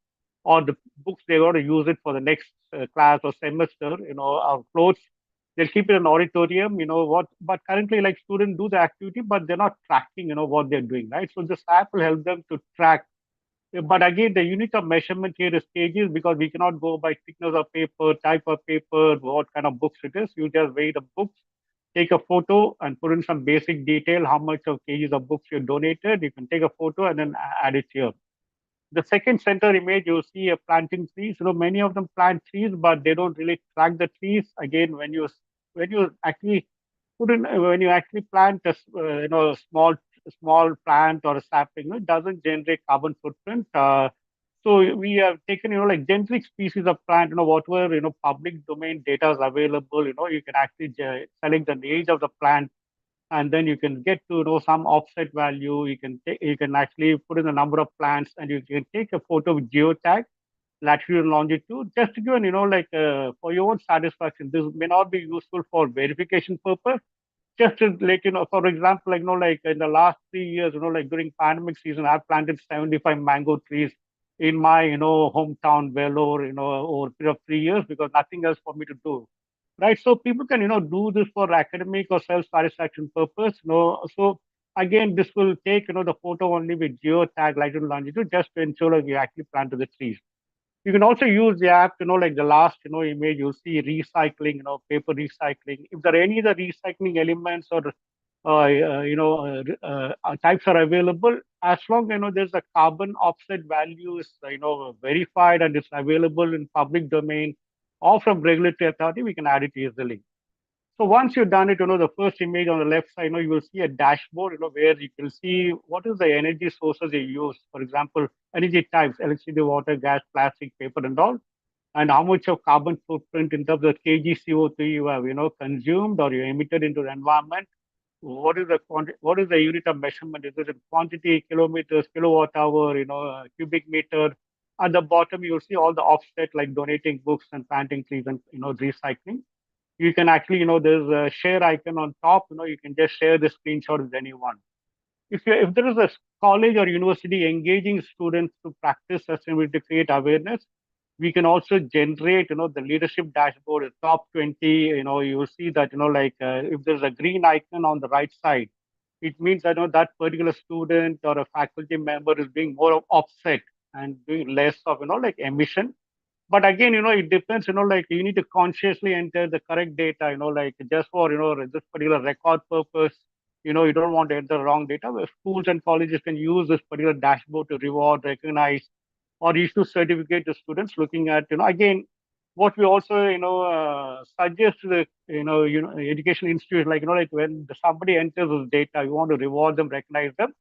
or the books they got to use it for the next class or semester, or clothes. They'll keep it in an auditorium, but currently like students do the activity, but they're not tracking, what they're doing, right? So this app will help them to track. But again, the unit of measurement here is pages because we cannot go by thickness of paper, type of paper, what kind of books it is. You just weigh the books, take a photo and put in some basic detail, how much of kgs of books you donated. You can take a photo and then add it here. The second center image, you'll see a planting trees. Many of them plant trees, but they don't really track the trees. Again, when you actually when you actually plant a small plant or a sapling, it doesn't generate carbon footprint. So we have taken, like generic species of plant, whatever, public domain data is available, you can actually select the age of the plant, and then you can get to some offset value. You can actually put in the number of plants, and you can take a photo with geotag, latitude and longitude, just to give an, like for your own satisfaction. This may not be useful for verification purpose. Just to let you know, for example, like in the last 3 years, like during pandemic season, I've planted 75 mango trees in my, hometown Vellore, over a period of 3 years because nothing else for me to do. Right. So people can, do this for academic or self-satisfaction purpose. So again, this will take, the photo only with geotag, latitude and longitude, just to ensure that you actually planted the trees. You can also use the app, like the last, image, you'll see recycling, paper recycling. If there are any other recycling elements or, types are available, as long as, there's a carbon offset value is, verified and it's available in public domain or from regulatory authority, we can add it easily. So once you've done it, the first image on the left side, you will see a dashboard, where you can see what is the energy sources you use. For example, energy types, electricity, water, gas, plastic, paper, and all, and how much of carbon footprint in terms of kg CO2 you have, consumed or you emitted into the environment. What is the unit of measurement? Is it in quantity, kilometers, kilowatt hour, cubic meter? At the bottom, you'll see all the offset like donating books and planting trees and, recycling. You can actually, there's a share icon on top, you can just share the screenshot with anyone. If there is a college or university engaging students to practice sustainability to create awareness, we can also generate, the leadership dashboard, the top 20, you will see that, like if there's a green icon on the right side, it means that, that particular student or a faculty member is being more offset and doing less of, like emission. But again, it depends, like you need to consciously enter the correct data, like just for, this particular record purpose, you don't want to enter wrong data. Where schools and colleges can use this particular dashboard to reward, recognize, or issue certificate to students looking at, again, what we also, suggest to the, educational institute, like, like when somebody enters this data, you want to reward them, recognize them.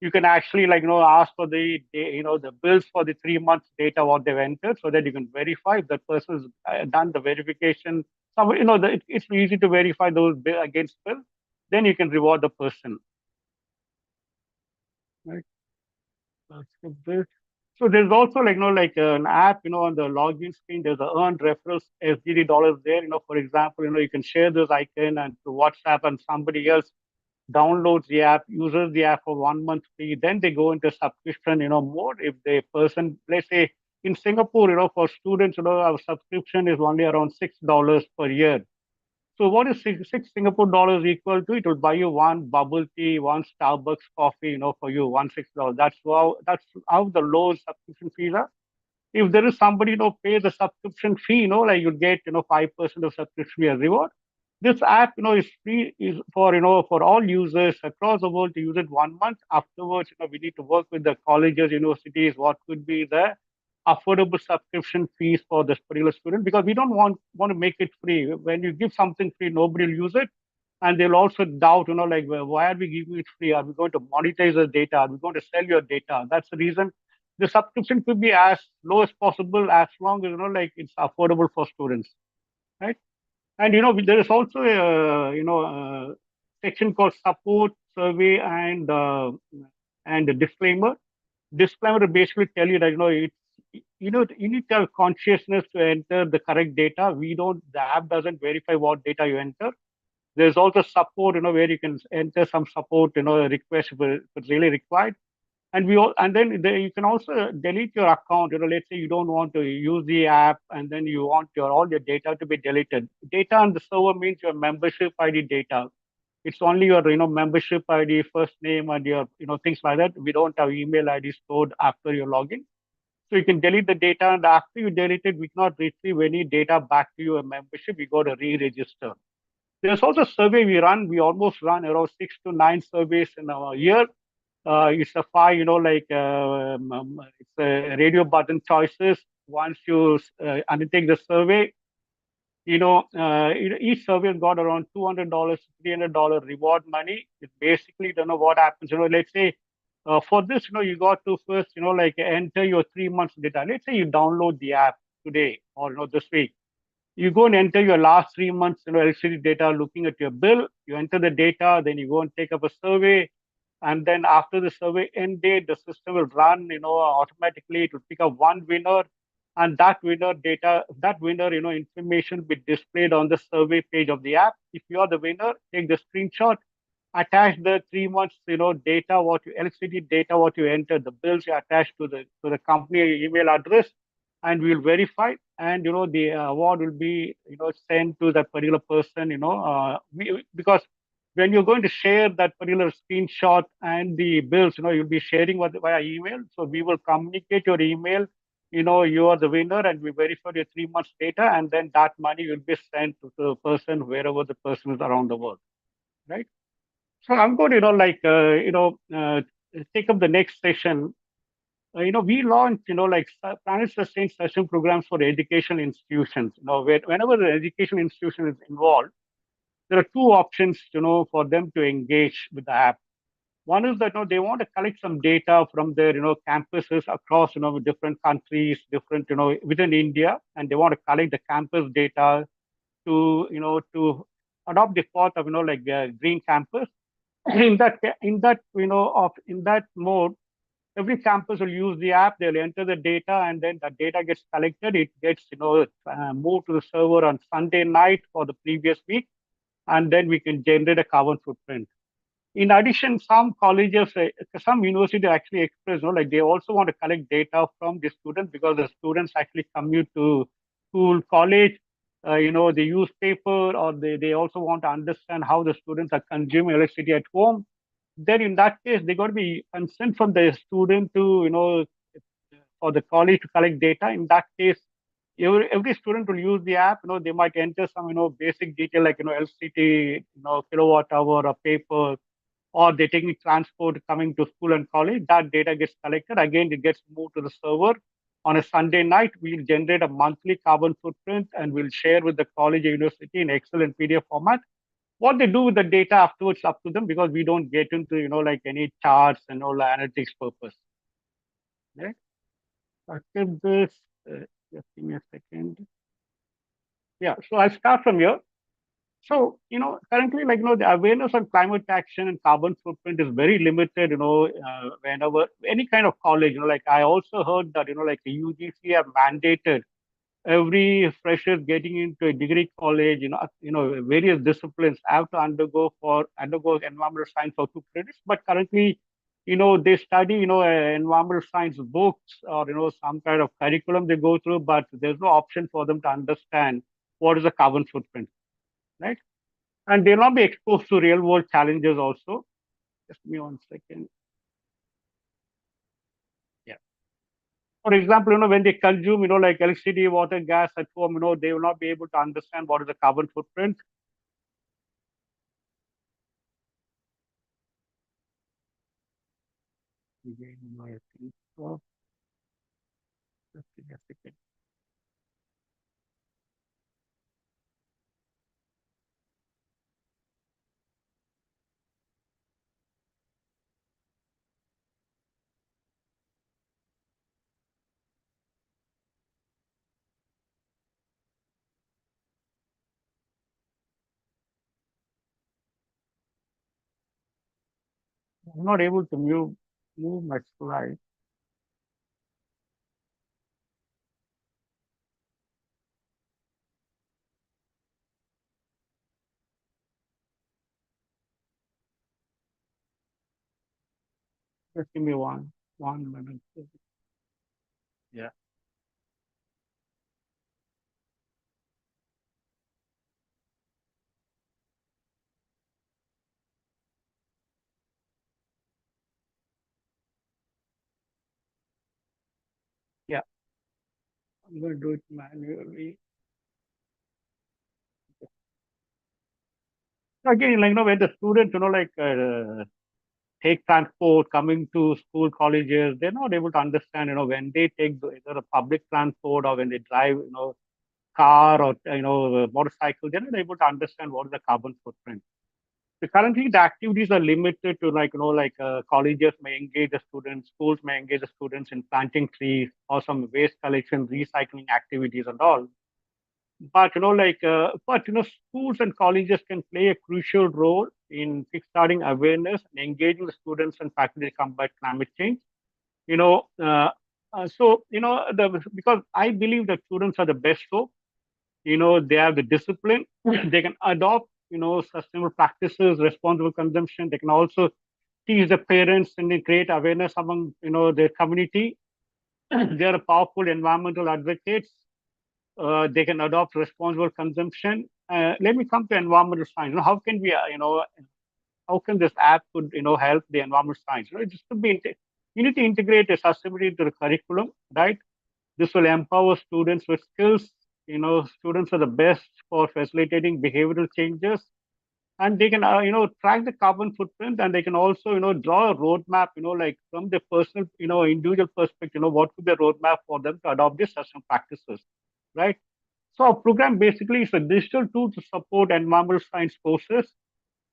You can actually ask for the the bills for the 3 months data what they've entered, so that you can verify if that person's done the verification. Some it's easy to verify those against bills. Then you can reward the person. Right. So there's also like an app, on the login screen. There's a earned referrals SDG dollars there. For example, you can share this icon and to WhatsApp, and somebody else downloads the app, uses the app for 1 month free, then they go into subscription, mode. If the person, let's say in Singapore, for students, our subscription is only around $6 per year. So what is six Singapore dollars equal to? It will buy you one bubble tea, one Starbucks coffee, for you, $6. That's how the low subscription fees are. If there is somebody, pay the subscription fee, like you get, 5% of subscription fee as reward. This app, is free, is for, for all users across the world to use it 1 month. Afterwards, we need to work with the colleges, universities, what could be the affordable subscription fees for this particular student, because we don't want to make it free. When you give something free, nobody will use it. And they'll also doubt, like, well, why are we giving it free? Are we going to monetize the data? Are we going to sell your data? That's the reason. The subscription could be as low as possible, as long as, like it's affordable for students, right? And, there is also a, section called support, survey, and a disclaimer. Disclaimer will basically tell you that, it's, you need to have consciousness to enter the correct data. The app doesn't verify what data you enter. There's also support, where you can enter some support, request if it's really required. And you can also delete your account. Let's say you don't want to use the app, and then you want all your data to be deleted. Data on the server means your membership ID data. It's only your membership ID, first name, and your things like that. We don't have email ID stored after your login. So you can delete the data, and after you delete it, we cannot retrieve any data back to your membership. We got to re-register. There's also a survey we run. We almost run around 6 to 9 surveys in a year. It's a five, it's a radio button choices. Once you undertake the survey, each survey got around $200, $300 reward money. It basically don't know what happens. Let's say for this, you got to first, enter your 3 months data. Let's say you download the app today or this week. You go and enter your last 3 months, electricity data, looking at your bill. You enter the data, then you go and take up a survey. And then after the survey end date, the system will run, automatically. It will pick up one winner, and that winner information will be displayed on the survey page of the app. If you are the winner, take the screenshot, attach the 3 months, data, electricity data, what you entered, the bills you attach to the company email address, and we'll verify. And the award will be sent to that particular person. Because when you're going to share that particular screenshot and the bills, you'll be sharing via email. So we will communicate your email. You are the winner, and we verify your 3 months data, and then that money will be sent to the person wherever the person is around the world, right? So I'm going to take up the next session. We launched planet sustain session programs for educational institutions. Whenever the education institution is involved, there are two options, for them to engage with the app. One is that they want to collect some data from their campuses across different countries, different within India, and they want to collect the campus data to adopt the path of green campus. In that mode, every campus will use the app. They'll enter the data, and then the data gets collected. It gets moved to the server on Sunday night for the previous week, and then we can generate a carbon footprint. In addition, some colleges, some universities actually express, they also want to collect data from the students, because the students actually commute to school, college. They use paper, or they also want to understand how the students are consuming electricity at home. Then in that case, they got to be consent from the student to, for the college to collect data. In that case, every student will use the app. They might enter some, basic detail like, electricity, kilowatt hour or paper, or they're taking transport coming to school and college. That data gets collected. Again, it gets moved to the server. On a Sunday night, we'll generate a monthly carbon footprint, and we'll share with the college or university in Excel and PDF format. What they do with the data afterwards, up to them, because we don't get into, any charts and all the analytics purpose. Right? After this, just give me a second. Yeah, so I'll start from here. So, currently, the awareness on climate action and carbon footprint is very limited, whenever any kind of college, I also heard that, the UGC have mandated every fresher getting into a degree college, various disciplines have to undergo environmental science for 2 credits. But currently, they study, environmental science books, or, some kind of curriculum they go through, but there's no option for them to understand what is the carbon footprint, right? And they'll not be exposed to real world challenges also. Just give me 1 second. Yeah. For example, when they consume, electricity, water, gas at home, they will not be able to understand what is the carbon footprint. Again, I think so. Just give me a second. I'm not able to move my slide. Just give me one. 1 minute. Yeah. Yeah. I'm going to do it manually. Again, like, when the students, take transport coming to school, colleges, they're not able to understand, when they take either a public transport or when they drive, car or, motorcycle, they're not able to understand what is the carbon footprint. So currently, the activities are limited to colleges may engage the students, schools may engage the students in planting trees or some waste collection, recycling activities and all. But schools and colleges can play a crucial role in kickstarting awareness and engaging the students and faculty to combat climate change. You know, because I believe that students are the best hope. They have the discipline. They can adopt, sustainable practices, responsible consumption. They can also teach the parents and they create awareness among, their community. They are powerful environmental advocates. They can adopt responsible consumption. Let me come to environmental science. How can we, how can this app could, help the environmental science? Just to be, you need to integrate a sustainability into the curriculum, right? This will empower students with skills. Students are the best for facilitating behavioral changes, and they can, track the carbon footprint, and they can also, draw a roadmap, from the personal, individual perspective, what could be a roadmap for them to adopt these sustainable practices, right? So our program basically is a digital tool to support environmental science courses.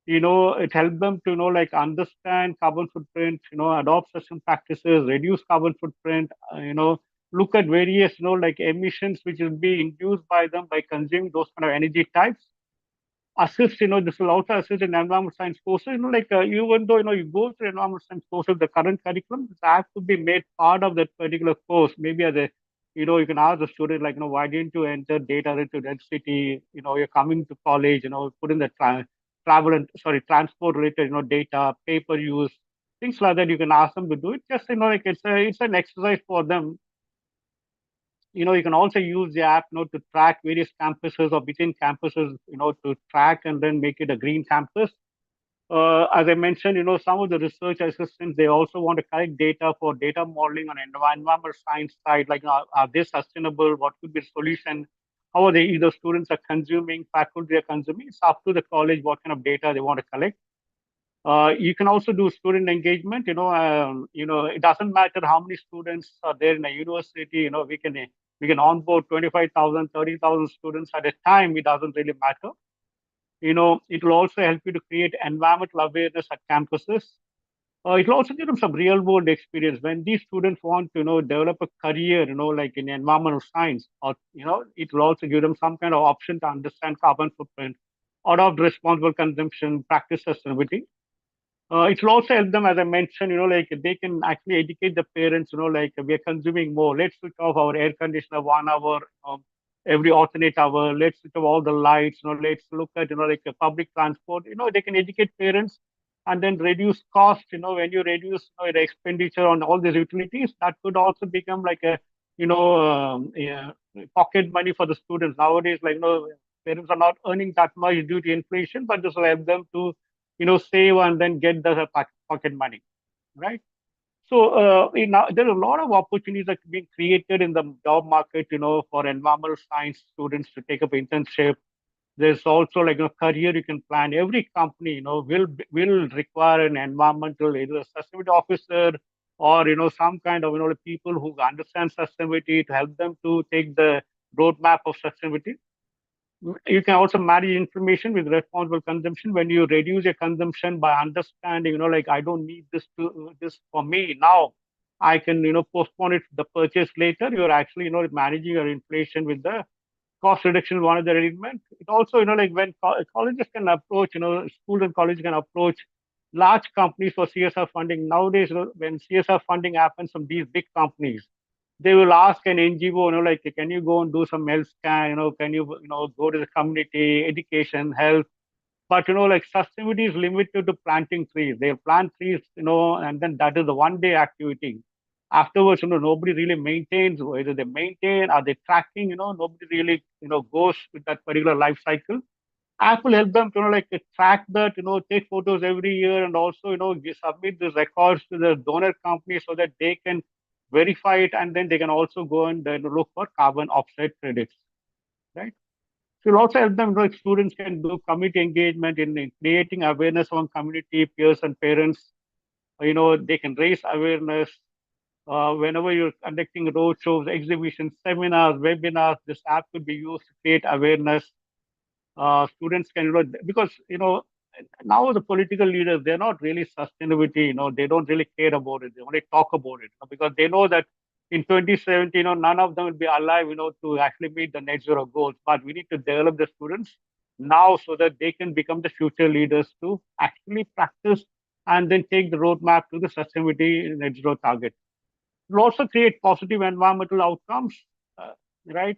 It helps them to, understand carbon footprint, adopt sustainable practices, reduce carbon footprint, look at various, emissions which will be induced by them by consuming those kind of energy types. Assist, this will also assist in environmental science courses. Even though, you go through environmental science courses, the current curriculum, this app could be made part of that particular course. Maybe as a, you can ask the student, why didn't you enter data into density? You're coming to college, put in the transport related, data, paper use, things like that. You can ask them to do it. Just, it's an exercise for them. You can also use the app, to track various campuses or between campuses, to track and then make it a green campus. As I mentioned, some of the research assistants, they also want to collect data for data modeling on environmental science side, are they sustainable? What could be the solution? How are they, either students are consuming, faculty are consuming? It's up to the college what kind of data they want to collect. You can also do student engagement. It doesn't matter how many students are there in a university. We can onboard 25,000, 30,000 students at a time. It doesn't really matter. It will also help you to create environmental awareness at campuses. It will also give them some real world experience when these students want to, develop a career, like in environmental science, or, it will also give them some kind of option to understand carbon footprint, adopt responsible consumption, practice sustainability. It will also help them, as I mentioned, they can actually educate the parents, we are consuming more. Let's switch off our air conditioner 1 hour every alternate hour. Let's switch off all the lights. Let's look at, a public transport. They can educate parents and then reduce cost. When you reduce the expenditure on all these utilities, that could also become like a, yeah, pocket money for the students. Nowadays, parents are not earning that much due to inflation, but this will help them to save and then get the pocket money, right? So there are a lot of opportunities that are being created in the job market, for environmental science students to take up internship. There's also career you can plan. Every company, will require an environmental, either a sustainability officer or, some kind of, people who understand sustainability to help them to take the roadmap of sustainability. You can also manage information with responsible consumption when you reduce your consumption by understanding, I don't need this for me now. I can, postpone it the purchase later. You're actually, managing your inflation with the cost reduction, one of the element. It also, when colleges can approach, schools and colleges can approach large companies for CSR funding. Nowadays, when CSR funding happens from these big companies, they will ask an NGO, can you go and do some health scan? Can you, go to the community, education, health? But, sustainability is limited to planting trees. They'll plant trees, and then that is the one day activity. Afterwards, nobody really maintains. Whether they maintain, are they tracking? Nobody really, goes with that particular life cycle. Apple help them to, like, track that, take photos every year, and also, submit these records to the donor company so that they can verify it, and then they can also go and look for carbon offset credits, right? So it'll also help them, like, students can do community engagement in creating awareness among community peers and parents. They can raise awareness. Whenever you're conducting road shows, exhibitions, seminars, webinars, this app could be used to create awareness. Students can, because, now the political leaders, they're not really sustainability, they don't really care about it. They only talk about it, because they know that in 2070, none of them will be alive, to actually meet the net zero goals. But we need to develop the students now so that they can become the future leaders to actually practice and then take the roadmap to the sustainability net zero target. It will also create positive environmental outcomes, right?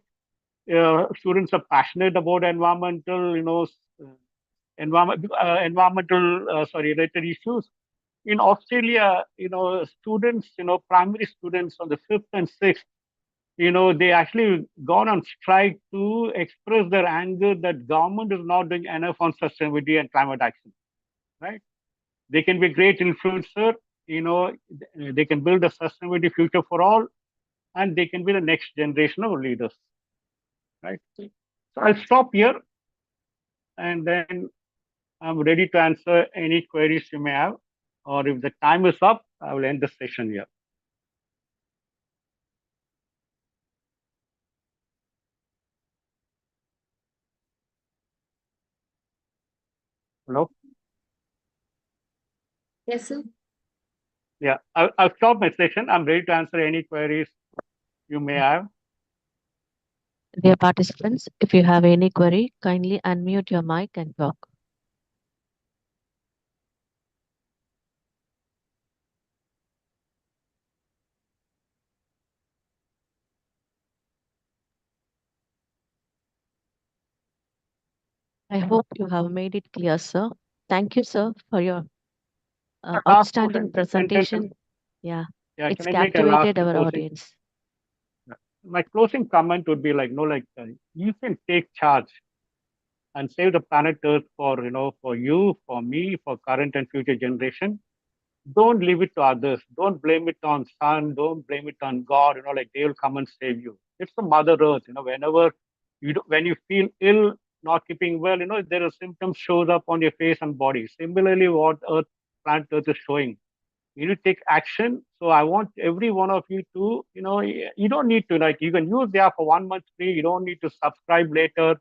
Students are passionate about environmental, related issues. In Australia, students, primary students on the 5th and 6th, they actually gone on strike to express their anger that government is not doing enough on sustainability and climate action, right? They can be a great influencer, they can build a sustainability future for all, and they can be the next generation of leaders, right? So I'll stop here, and then I'm ready to answer any queries you may have, or if the time is up, I will end the session here. Hello? Yes, sir. Yeah, I'll stop my session. I'm ready to answer any queries you may have. Dear participants, if you have any query, kindly unmute your mic and talk. I hope you have made it clear, sir. Thank you, sir, for your outstanding presentation. Yeah, it's Can I make a last captivated our closing? audience. My closing comment would be like, you can take charge and save the planet Earth for, for you, for me, for current and future generation. Don't leave it to others. Don't blame it on sun. Don't blame it on God. They will come and save you. It's the Mother Earth. Whenever when you feel ill, not keeping well, there are symptoms shows up on your face and body. Similarly, what planet Earth is showing. You need to take action. So I want every one of you to, you don't need to, you can use the app for 1 month free. You don't need to subscribe later.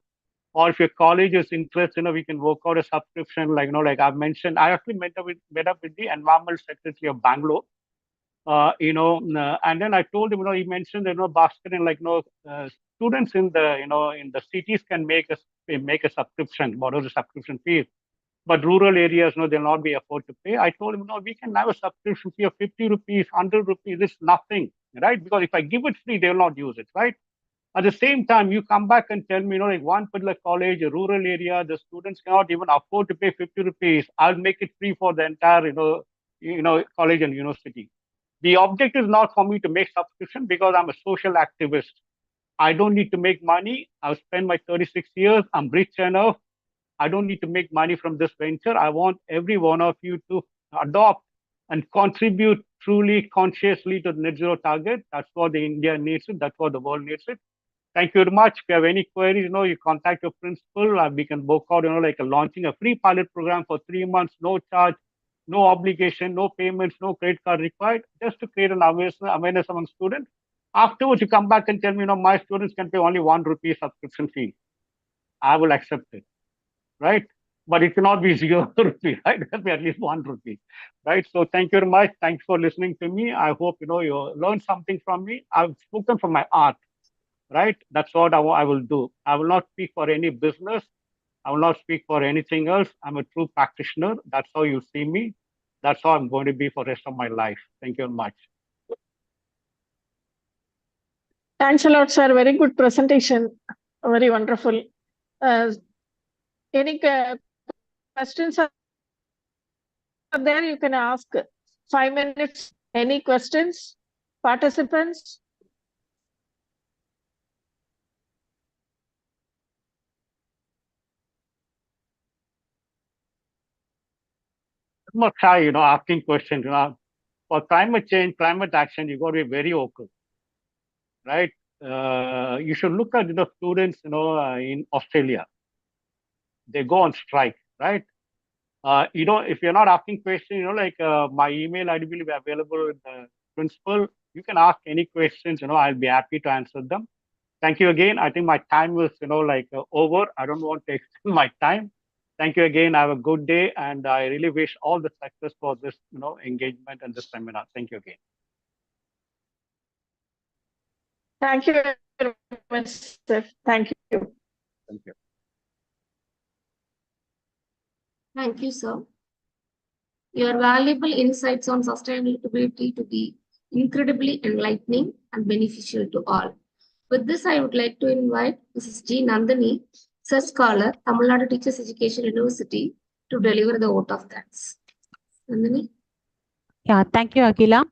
Or if your college is interested, we can work out a subscription. Like I've mentioned, I actually met up with the Environment Secretary of Bangalore. And then I told him, he mentioned, Bhaskar, and students in the cities can make a subscription. What is the subscription fee? But rural areas, they'll not be afford to pay. I told him, we can have a subscription fee of 50 rupees, 100 rupees. It's nothing, right? Because if I give it free, they will not use it, right? At the same time, you come back and tell me, like one particular college, a rural area, the students cannot even afford to pay 50 rupees. I'll make it free for the entire, college and university. The objective is not for me to make subscription because I'm a social activist. I don't need to make money. I've spent my 36 years. I'm rich enough. I don't need to make money from this venture. I want every one of you to adopt and contribute truly, consciously to the net zero target. That's what the India needs it. That's what the world needs it. Thank you very much. If you have any queries, you contact your principal. We can work out, launching a free pilot program for 3 months, no charge, no obligation, no payments, no credit card required, just to create an awareness among students. Afterwards, you come back and tell me, my students can pay only 1 rupee subscription fee. I will accept it, right? But it cannot be 0 rupee, right? It will be at least 1 rupee, right? So thank you very much. Thanks for listening to me. I hope, you learned something from me. I've spoken from my art. Right? That's what I will do. I will not speak for any business. I will not speak for anything else. I'm a true practitioner. That's how you see me. That's how I'm going to be for the rest of my life. Thank you very much. Thanks a lot, sir. Very good presentation. Very wonderful. Any questions are there? You can ask. 5 minutes. Any questions? Participants? Not shy, asking questions. For climate change, climate action, you got to be very open, right? You should look at students, in Australia. They go on strike, right? If you're not asking questions, my email ID will be available with the principal. You can ask any questions. I'll be happy to answer them. Thank you again. I think my time was, over. I don't want to extend my time. Thank you again. Have a good day, and I really wish all the success for this, engagement and this seminar. Thank you again. Thank you very much, sir. Thank you. Thank you. Thank you, sir. Your valuable insights on sustainability to be incredibly enlightening and beneficial to all. With this, I would like to invite Mrs. G. Nandini, Sir Scholar, Tamil Nadu Teachers Education University, to deliver the vote of thanks. Nandini? Yeah, thank you, Akhila.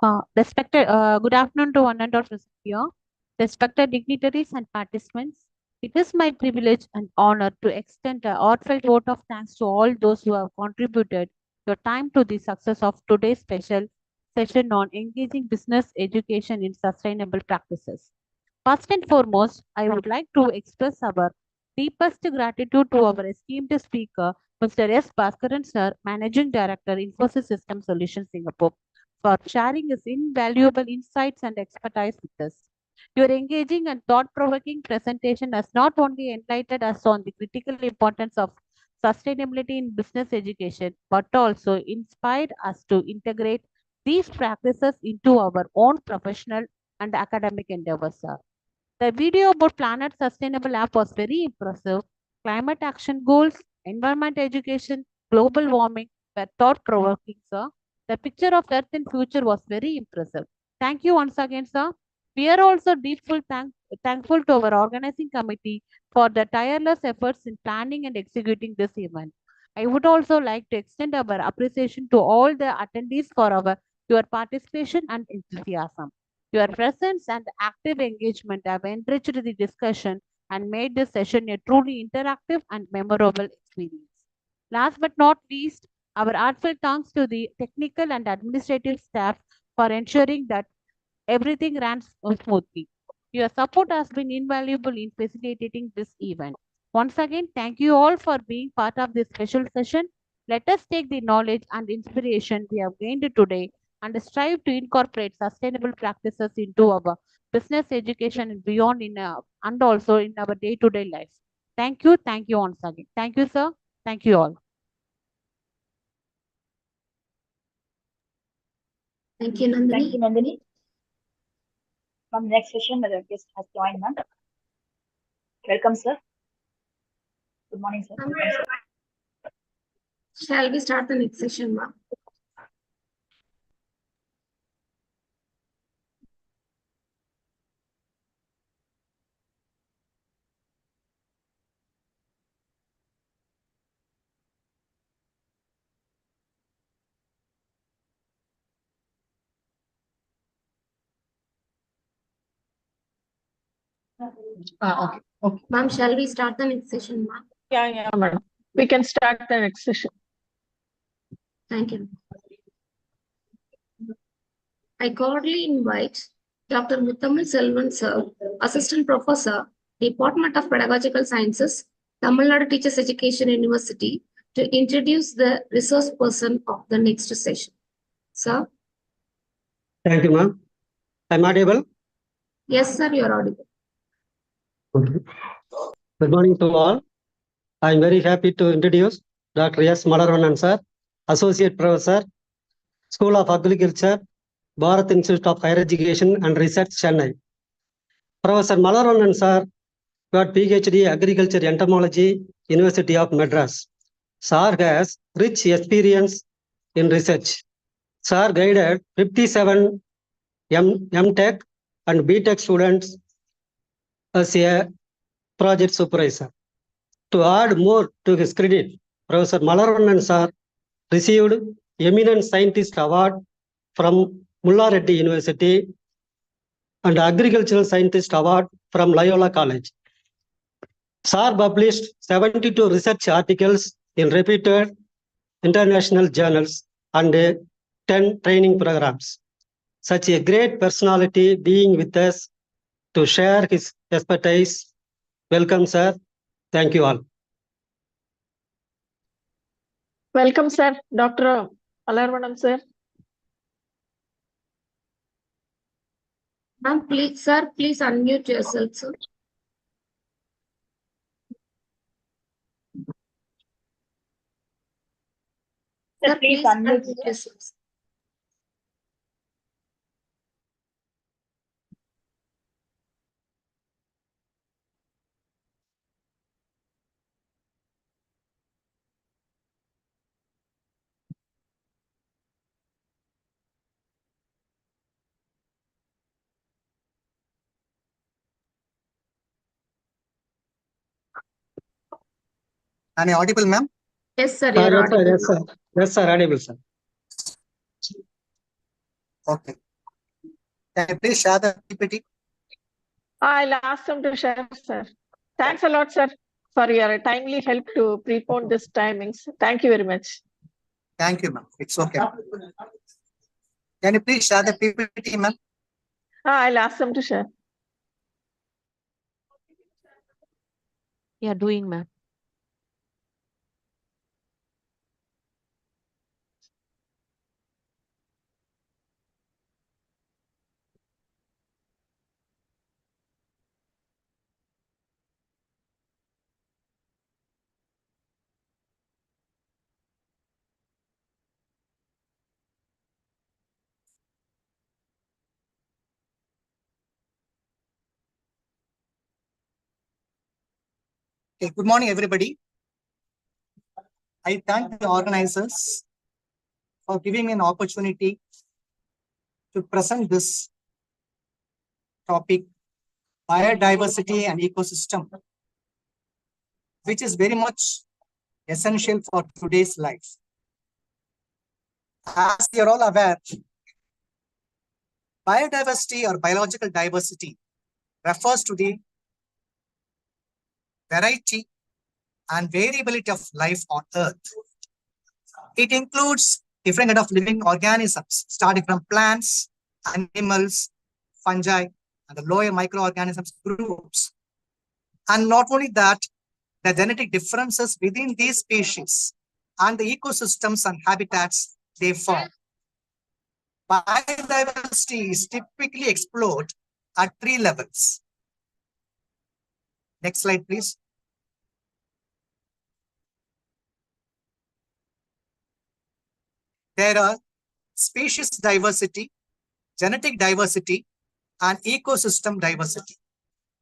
Good afternoon to one and all present here. Respected dignitaries and participants, it is my privilege and honor to extend a heartfelt vote of thanks to all those who have contributed your time to the success of today's special session on engaging business education in sustainable practices. First and foremost, I would like to express our deepest gratitude to our esteemed speaker, Mr. S. Bhaskaran Sir, Managing Director, Infosys System Solutions Singapore, for sharing his invaluable insights and expertise with us. Your engaging and thought-provoking presentation has not only enlightened us on the critical importance of sustainability in business education, but also inspired us to integrate these practices into our own professional and academic endeavors, sir. The video about Planet Sustainable app was very impressive. Climate action goals, environment education, global warming were thought-provoking, sir. The picture of Earth in future was very impressive. Thank you once again, sir. We are also thankful to our organizing committee for the tireless efforts in planning and executing this event. I would also like to extend our appreciation to all the attendees for your participation and enthusiasm. Your presence and active engagement have enriched the discussion and made this session a truly interactive and memorable experience. Last but not least, our heartfelt thanks to the technical and administrative staff for ensuring that everything ran smoothly. Your support has been invaluable in facilitating this event. Once again, thank you all for being part of this special session. Let us take the knowledge and inspiration we have gained today and strive to incorporate sustainable practices into our business education and beyond and also in our day-to-day lives. Thank you once again. Thank you, sir. Thank you all. Thank you, Nandini. Thank you, Nandini. From the next session, the guest has joined, ma'am. Welcome, sir. Good morning, sir. Welcome, sir. Shall we start the next session, ma'am? Okay. Ma'am, shall we start the next session, ma'am? Yeah, madam. We can start the next session. Thank you. I cordially invite Dr. Muthamil Selvan, sir, Assistant Professor, Department of Pedagogical Sciences, Tamil Nadu Teachers Education University, to introduce the resource person of the next session. Sir? Thank you, ma'am. I'm audible? Yes, sir, you're audible. Good morning to all. I'm very happy to introduce Dr. S. Malarvanan, sir, Associate Professor, School of Agriculture, Bharat Institute of Higher Education and Research, Chennai. Professor Malarvanan, sir, got PhD Agriculture Entomology, University of Madras. Sir has rich experience in research. Sir guided 57 M.Tech and B.Tech students as a project supervisor. To add more to his credit, Professor Malarvanan sir received Eminent Scientist Award from Mulla Reddy University, and Agricultural Scientist Award from Loyola College. Sir published 72 research articles in reputed international journals and 10 training programs. Such a great personality being with us to share his expertise. Welcome, sir. Thank you all. Welcome, sir. Dr. Alarvanam, sir. Ma'am, please, sir, please unmute yourself, sir. Sir, please unmute yourself. Am I audible, ma'am? Yes, sir, you're audible. Yes, sir. Yes, sir. Audible, sir. Okay. Can you please share the PPT? I'll ask them to share, sir. Thanks a lot, sir, for your timely help to prepone this timings. Thank you very much. Thank you, ma'am. It's okay. Can you please share the PPT, ma'am? I'll ask them to share. Yeah, doing, ma'am. Okay, good morning, everybody. I thank the organizers for giving me an opportunity to present this topic, biodiversity and ecosystem, which is very much essential for today's life. As you're all aware, biodiversity or biological diversity refers to the variety and variability of life on Earth. It includes different kind of living organisms, starting from plants, animals, fungi, and the lower microorganisms groups. And not only that, the genetic differences within these species and the ecosystems and habitats they form. Biodiversity is typically explored at 3 levels. Next slide, please. There are species diversity, genetic diversity, and ecosystem diversity.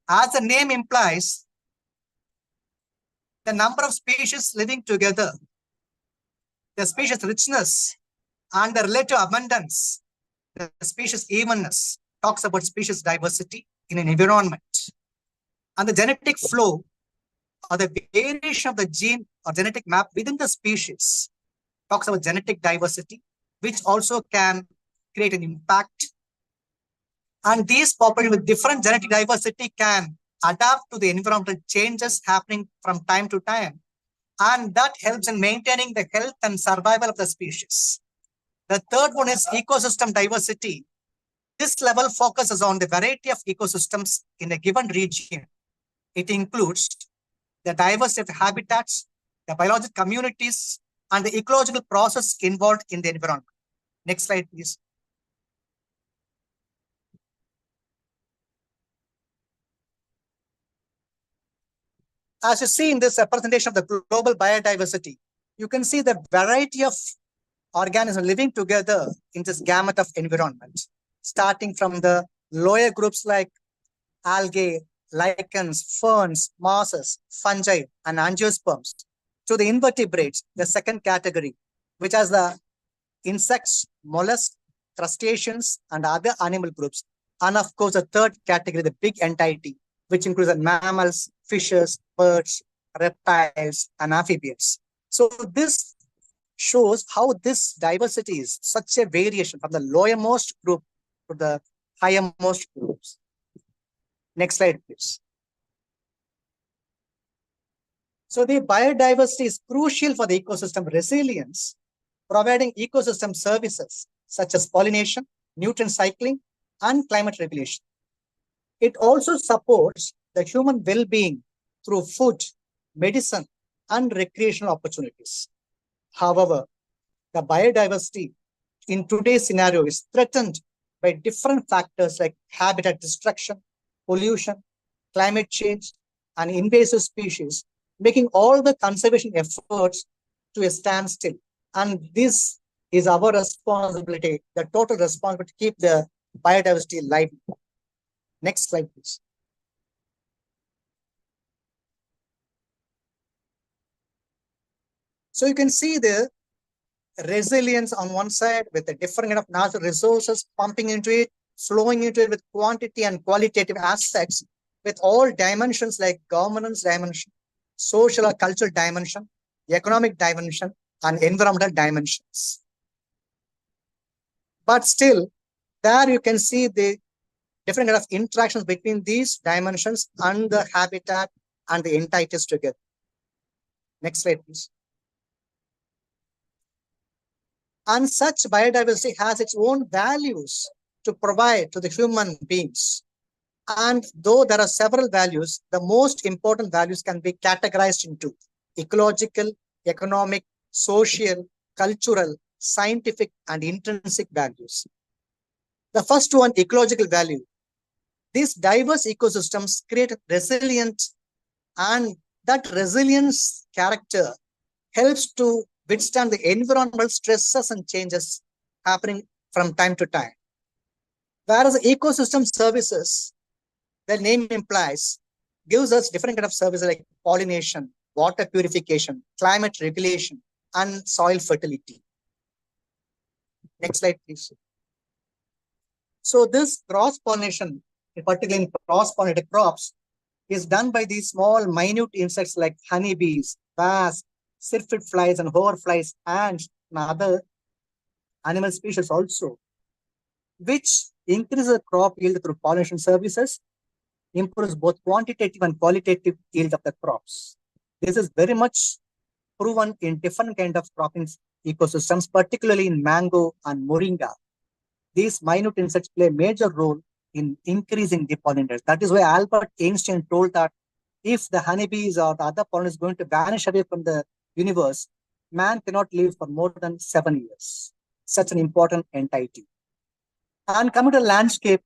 As the name implies, the number of species living together, the species richness, and the relative abundance, the species evenness, talks about species diversity in an environment. And the genetic flow, or the variation of the gene or genetic map within the species, talks about genetic diversity, which also can create an impact. And these populations with different genetic diversity can adapt to the environmental changes happening from time to time. And that helps in maintaining the health and survival of the species. The third one is ecosystem diversity. This level focuses on the variety of ecosystems in a given region. It includes the diversity of habitats, the biological communities, and the ecological process involved in the environment. Next slide, please. As you see in this representation of the global biodiversity, you can see the variety of organisms living together in this gamut of environment, starting from the lower groups like algae, lichens, ferns, mosses, fungi, and angiosperms, to the invertebrates, the second category, which has the insects, mollusks, crustaceans, and other animal groups. And of course, the third category, the big entity, which includes the mammals, fishes, birds, reptiles, and amphibians. So this shows how this diversity is such a variation from the lowermost group to the highermost groups. Next slide, please. So the biodiversity is crucial for the ecosystem resilience, providing ecosystem services such as pollination, nutrient cycling, and climate regulation. It also supports the human well-being through food, medicine, and recreational opportunities. However, the biodiversity in today's scenario is threatened by different factors like habitat destruction, pollution, climate change, and invasive species, making all the conservation efforts to a standstill. And this is our responsibility, the total responsibility to keep the biodiversity alive. Next slide, please. So you can see the resilience on one side with the different kind of natural resources pumping into it, flowing into it with quantity and qualitative aspects, with all dimensions like governance dimension, social or cultural dimension, economic dimension, and environmental dimensions. But still, there you can see the different kind of interactions between these dimensions and the habitat and the entities together. Next slide, please. And such biodiversity has its own values to provide to the human beings. And though there are several values, the most important values can be categorized into ecological, economic, social, cultural, scientific, and intrinsic values. The first one, ecological value. These diverse ecosystems create resilient, and that resilience character helps to withstand the environmental stresses and changes happening from time to time. Whereas ecosystem services, the name implies, gives us different kind of services like pollination, water purification, climate regulation, and soil fertility. Next slide, please. So this cross-pollination, particularly in cross-pollinated crops, is done by these small, minute insects like honeybees, wasps, syrphid flies, and hoverflies, ants, and other animal species also, which increases the crop yield through pollination services, improves both quantitative and qualitative yield of the crops. This is very much proven in different kind of cropping ecosystems, particularly in mango and moringa. These minute insects play a major role in increasing the pollinators. That is why Albert Einstein told that if the honeybees or the other pollen is going to vanish away from the universe, man cannot live for more than 7 years. Such an important entity. And coming to landscape,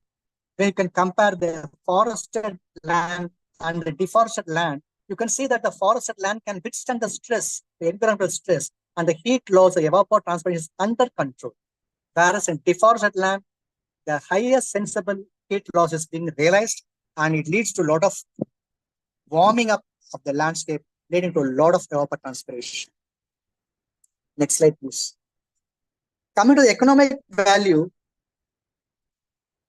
when you can compare the forested land and the deforested land, you can see that the forested land can withstand the stress, the environmental stress, and the heat loss, the evapotranspiration is under control. Whereas in deforested land, the highest sensible heat loss is being realized, and it leads to a lot of warming up of the landscape, leading to a lot of evapotranspiration. Next slide, please. Coming to the economic value,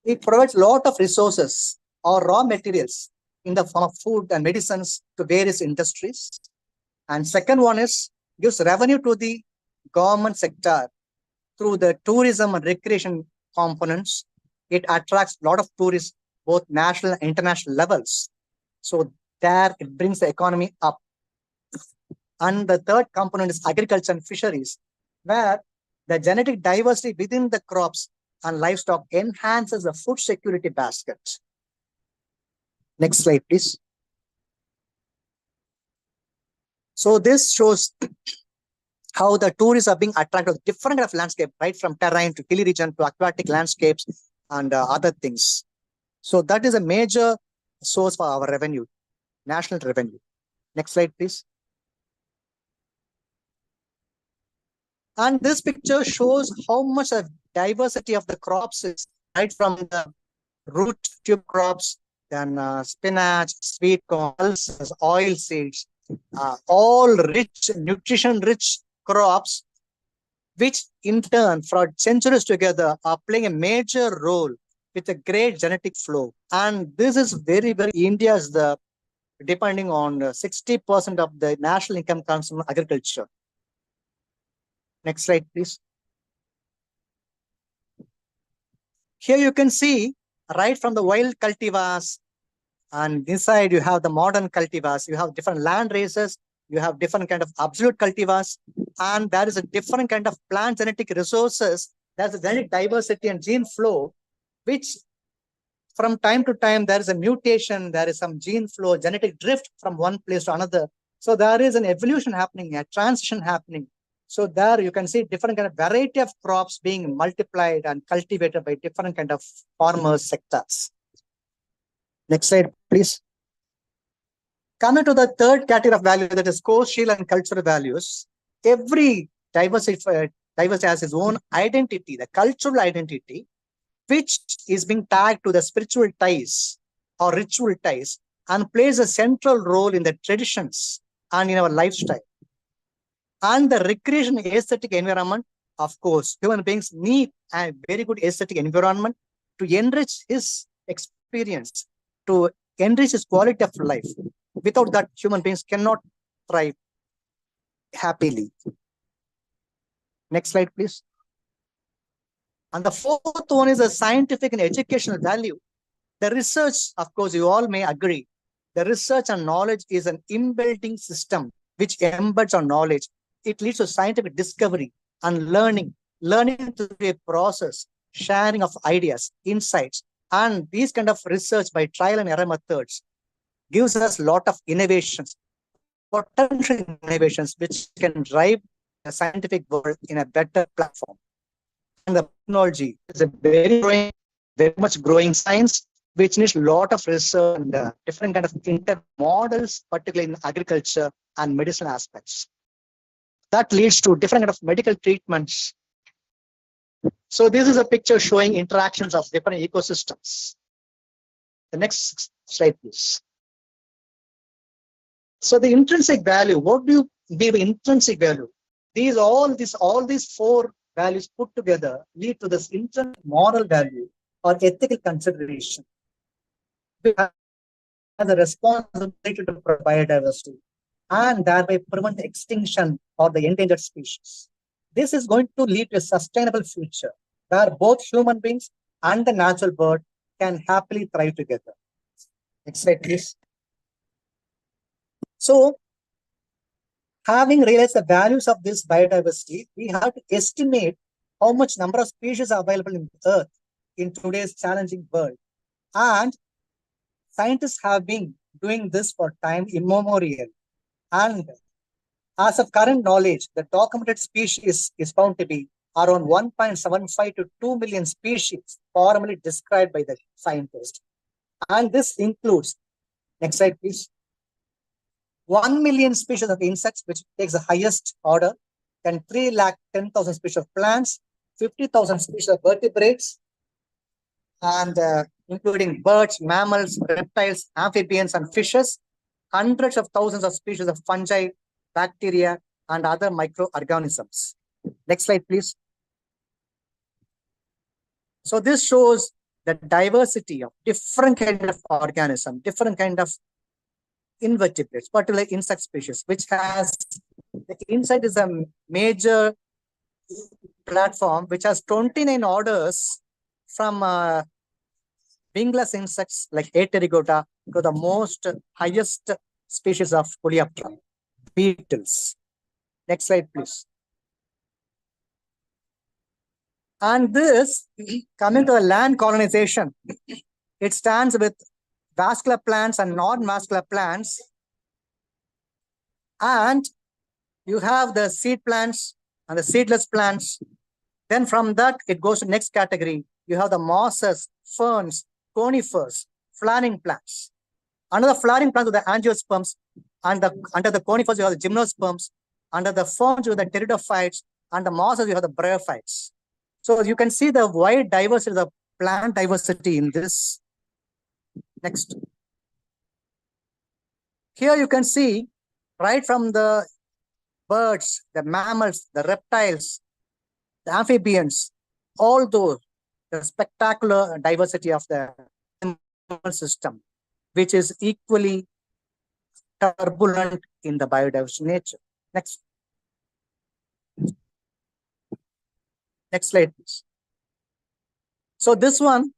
it provides a lot of resources or raw materials in the form of food and medicines to various industries. And second one is gives revenue to the government sector through the tourism and recreation components. It attracts a lot of tourists, both national and international levels. So there it brings the economy up. And the third component is agriculture and fisheries, where the genetic diversity within the crops and livestock enhances the food security basket. Next slide, please. So this shows how the tourists are being attracted to different kind of landscape, right from terrain to hilly region to aquatic landscapes and other things. So that is a major source for our revenue, national revenue. Next slide, please. And this picture shows how much of diversity of the crops is, right from the root tube crops, then spinach, sweet corn, pulses, oil seeds, all rich, nutrition-rich crops, which in turn for centuries together are playing a major role with a great genetic flow. And this is very, very India is the depending on 60% of the national income comes from agriculture. Next slide, please. Here you can see right from the wild cultivars, and inside you have the modern cultivars. You have different land races. You have different kind of absolute cultivars, and there is a different kind of plant genetic resources. There's a genetic diversity and gene flow, which from time to time there is a mutation, there is some gene flow, genetic drift from one place to another. So there is an evolution happening, a transition happening. So there you can see different kind of variety of crops being multiplied and cultivated by different kind of farmers sectors. Next slide, please. Coming to the third category of value, that is social and cultural values. Every diversity has its own identity, the cultural identity, which is being tagged to the spiritual ties or ritual ties and plays a central role in the traditions and in our lifestyle. And the recreation aesthetic environment, of course, human beings need a very good aesthetic environment to enrich his experience, to enrich his quality of life. Without that, human beings cannot thrive happily. Next slide, please. And the fourth one is a scientific and educational value. The research, of course, you all may agree, the research and knowledge is an inbuilt system which embeds our knowledge. It leads to scientific discovery and learning. Learning to be a process, sharing of ideas, insights, and these kind of research by trial and error methods gives us a lot of innovations, potential innovations, which can drive the scientific world in a better platform. And the technology is a very much growing science, which needs a lot of research and different kind of models, particularly in agriculture and medicinal aspects. That leads to different kind of medical treatments. So this is a picture showing interactions of different ecosystems. The next slide, please. So the intrinsic value, what do you give intrinsic value? All these four values put together lead to this intrinsic moral value or ethical consideration. We have the responsibility to provide biodiversity and thereby prevent the extinction of the endangered species. This is going to lead to a sustainable future where both human beings and the natural world can happily thrive together. Next slide, please. So, having realized the values of this biodiversity, we have to estimate how much number of species are available in the Earth in today's challenging world. And scientists have been doing this for time immemorial. And as of current knowledge, the documented species is found to be around 1.75 to 2 million species formally described by the scientists. And this includes, next slide, please. 1 million species of insects, which takes the highest order, then 310,000 species of plants, 50,000 species of vertebrates, and including birds, mammals, reptiles, amphibians, and fishes, hundreds of thousands of species of fungi, bacteria, and other microorganisms. Next slide, please. So this shows the diversity of different kind of organisms, different kind of invertebrates, particularly insect species, which has, the insect is a major platform which has 29 orders from wingless insects like Aterigota to the most highest species of Coleoptera, beetles. Next slide, please. And this, coming to the land colonization, it stands with vascular plants and non-vascular plants. And you have the seed plants and the seedless plants. Then from that, it goes to next category. You have the mosses, ferns, conifers, flowering plants. Under the flowering plants are the angiosperms, and under the conifers, you have the gymnosperms. Under the ferns, you have the pteridophytes, and the mosses, you have the bryophytes. So you can see the wide diversity, the plant diversity in this. Next. Here you can see right from the birds, the mammals, the reptiles, the amphibians, all those, the spectacular diversity of the animal system, which is equally turbulent in the biodiversity nature. Next. Next slide, please. So this one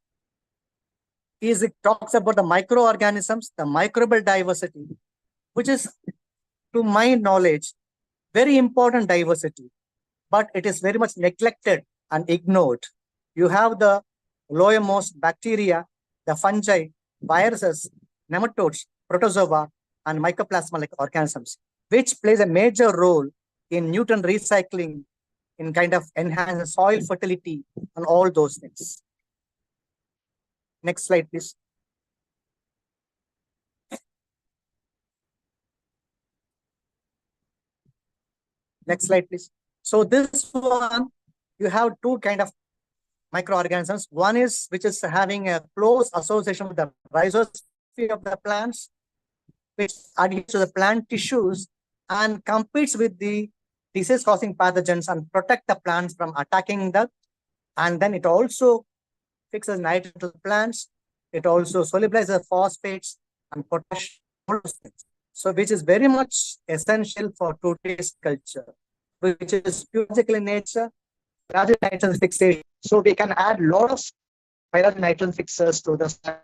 it talks about the microorganisms, the microbial diversity, which is, to my knowledge, very important diversity, but it is very much neglected and ignored. You have the lowermost bacteria, the fungi, viruses, nematodes, protozoa, and mycoplasma-like organisms, which plays a major role in nutrient recycling, in kind of enhance soil fertility, and all those things. Next slide, please. Next slide, please. So this one, you have two kind of microorganisms. One is which is having a close association with the rhizosphere of the plants, which adheres to the plant tissues and competes with the disease-causing pathogens and protect the plants from attacking that. And then it also fixes nitrogen to the plants. It also solubilizes the phosphates and potash. So which is very much essential for today's culture, which is biological in nature, nitrogen fixation. So we can add a lot of biological nitrogen fixers to the soil.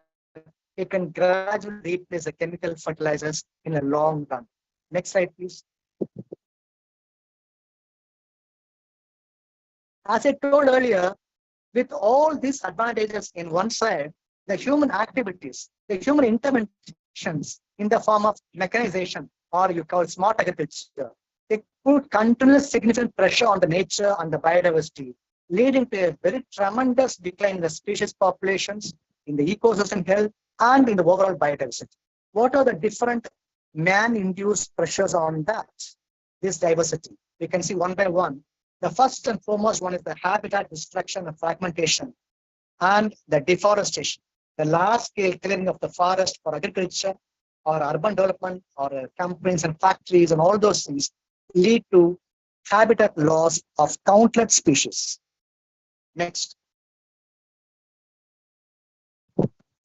It can gradually replace the chemical fertilizers in a long run. Next slide, please. As I told earlier, with all these advantages in one side, the human activities, the human interventions in the form of mechanization, or you call smart agriculture, they put continuous significant pressure on the nature and the biodiversity, leading to a very tremendous decline in the species populations, in the ecosystem health, and in the overall biodiversity. What are the different man-induced pressures on that? This diversity. We can see one by one. The first and foremost one is the habitat destruction and fragmentation and the deforestation. The large-scale clearing of the forest for agriculture or urban development or companies and factories and all those things lead to habitat loss of countless species. Next.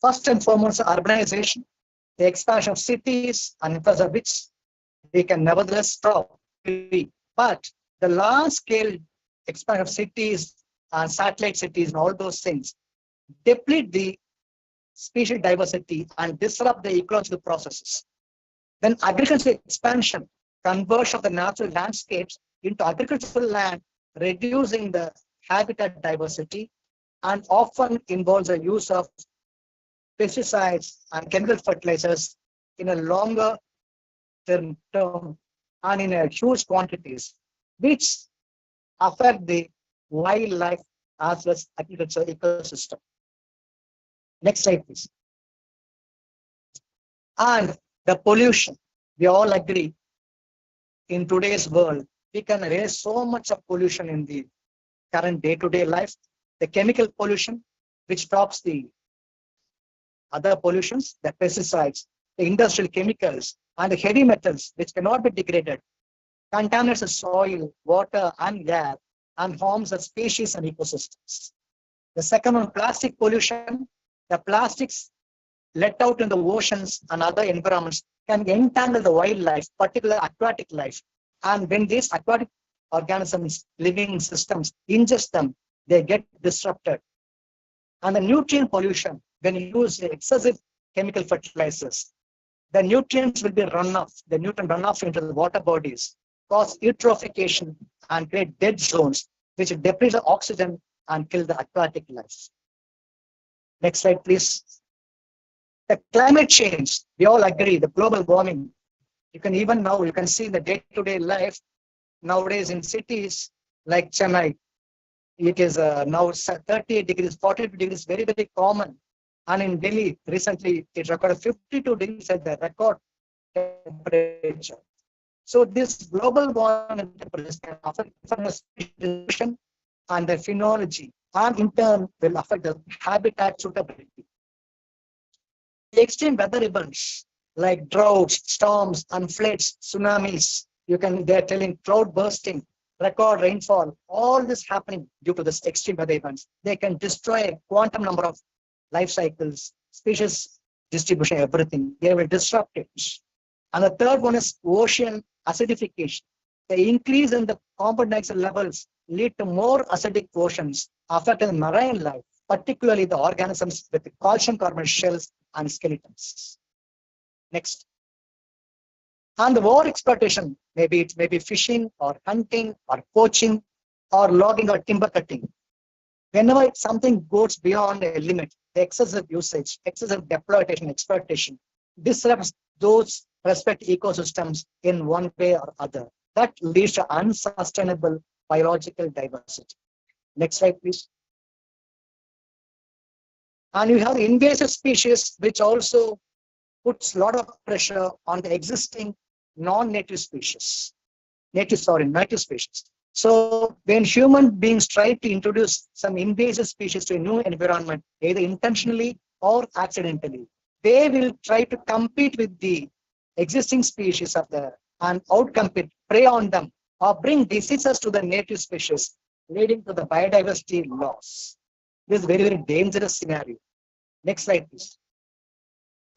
First and foremost, urbanization, the expansion of cities and infrastructure, which we can nevertheless stop. But the large-scale expansion of cities and satellite cities and all those things deplete the species diversity and disrupt the ecological processes. Then agricultural expansion, conversion of the natural landscapes into agricultural land, reducing the habitat diversity, and often involves the use of pesticides and chemical fertilizers in a longer term and in a huge quantities, which affect the wildlife as well as agricultural ecosystem. Next slide, please. And the pollution, we all agree, in today's world, we can raise so much of pollution in the current day-to-day life. The chemical pollution, which tops the other pollutions, the pesticides, the industrial chemicals, and the heavy metals, which cannot be degraded, contaminates the soil, water, and air, and harms the species and ecosystems. The second one, plastic pollution. The plastics let out in the oceans and other environments can entangle the wildlife, particularly aquatic life. And when these aquatic organisms, living systems, ingest them, they get disrupted. And the nutrient pollution, when you use excessive chemical fertilizers, the nutrients will be run off, the nutrient run off into the water bodies, cause eutrophication and create dead zones, which deplete the oxygen and kill the aquatic life. Next slide, please. The climate change, we all agree, the global warming. You can even now, you can see in the day-to-day life, nowadays in cities like Chennai, it is now 38 degrees, 42 degrees, very, very common. And in Delhi, recently, it recorded 52 degrees at the record temperature. So this global warming temperatures can affect the distribution and the phenology, and in turn will affect the habitat suitability. The extreme weather events like droughts, storms, and floods, tsunamis, they're telling cloud bursting, record rainfall, all this happening due to this extreme weather events. They can destroy a quantum number of life cycles, species distribution, everything. They will disrupt it. And the third one is ocean acidification. The increase in the carbon dioxide levels lead to more acidic oceans, affecting marine life, particularly the organisms with calcium carbonate shells and skeletons. Next. And the overexploitation, maybe it may be fishing or hunting or poaching or logging or timber cutting. Whenever something goes beyond a limit, the excessive usage, excessive exploitation disrupts those respective ecosystems in one way or other. That leads to unsustainable biological diversity. Next slide, please. And you have the invasive species, which also puts a lot of pressure on the existing non-native species. Native species. So when human beings try to introduce some invasive species to a new environment, either intentionally or accidentally, they will try to compete with the existing species of there and outcompete, prey on them, or bring diseases to the native species, leading to the biodiversity loss. This is very, very dangerous scenario. Next slide, please.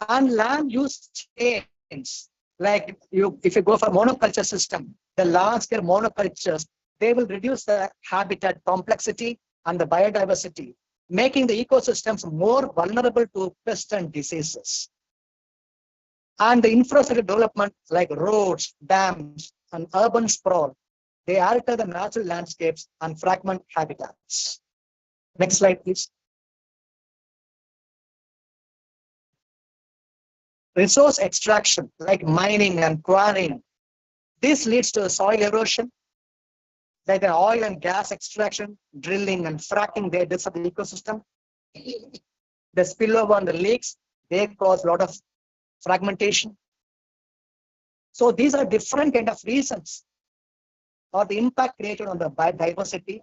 And land use change. Like if you go for monoculture system, the large-scale monocultures, they will reduce the habitat complexity and the biodiversity, making the ecosystems more vulnerable to pests and diseases. And the infrastructure development like roads, dams, and urban sprawl, they alter the natural landscapes and fragment habitats. Next slide, please. Resource extraction like mining and quarrying. This leads to soil erosion, like the oil and gas extraction, drilling and fracking, they disrupt the ecosystem. The spillover on the lakes, they cause a lot of fragmentation. So these are different kind of reasons or the impact created on the biodiversity,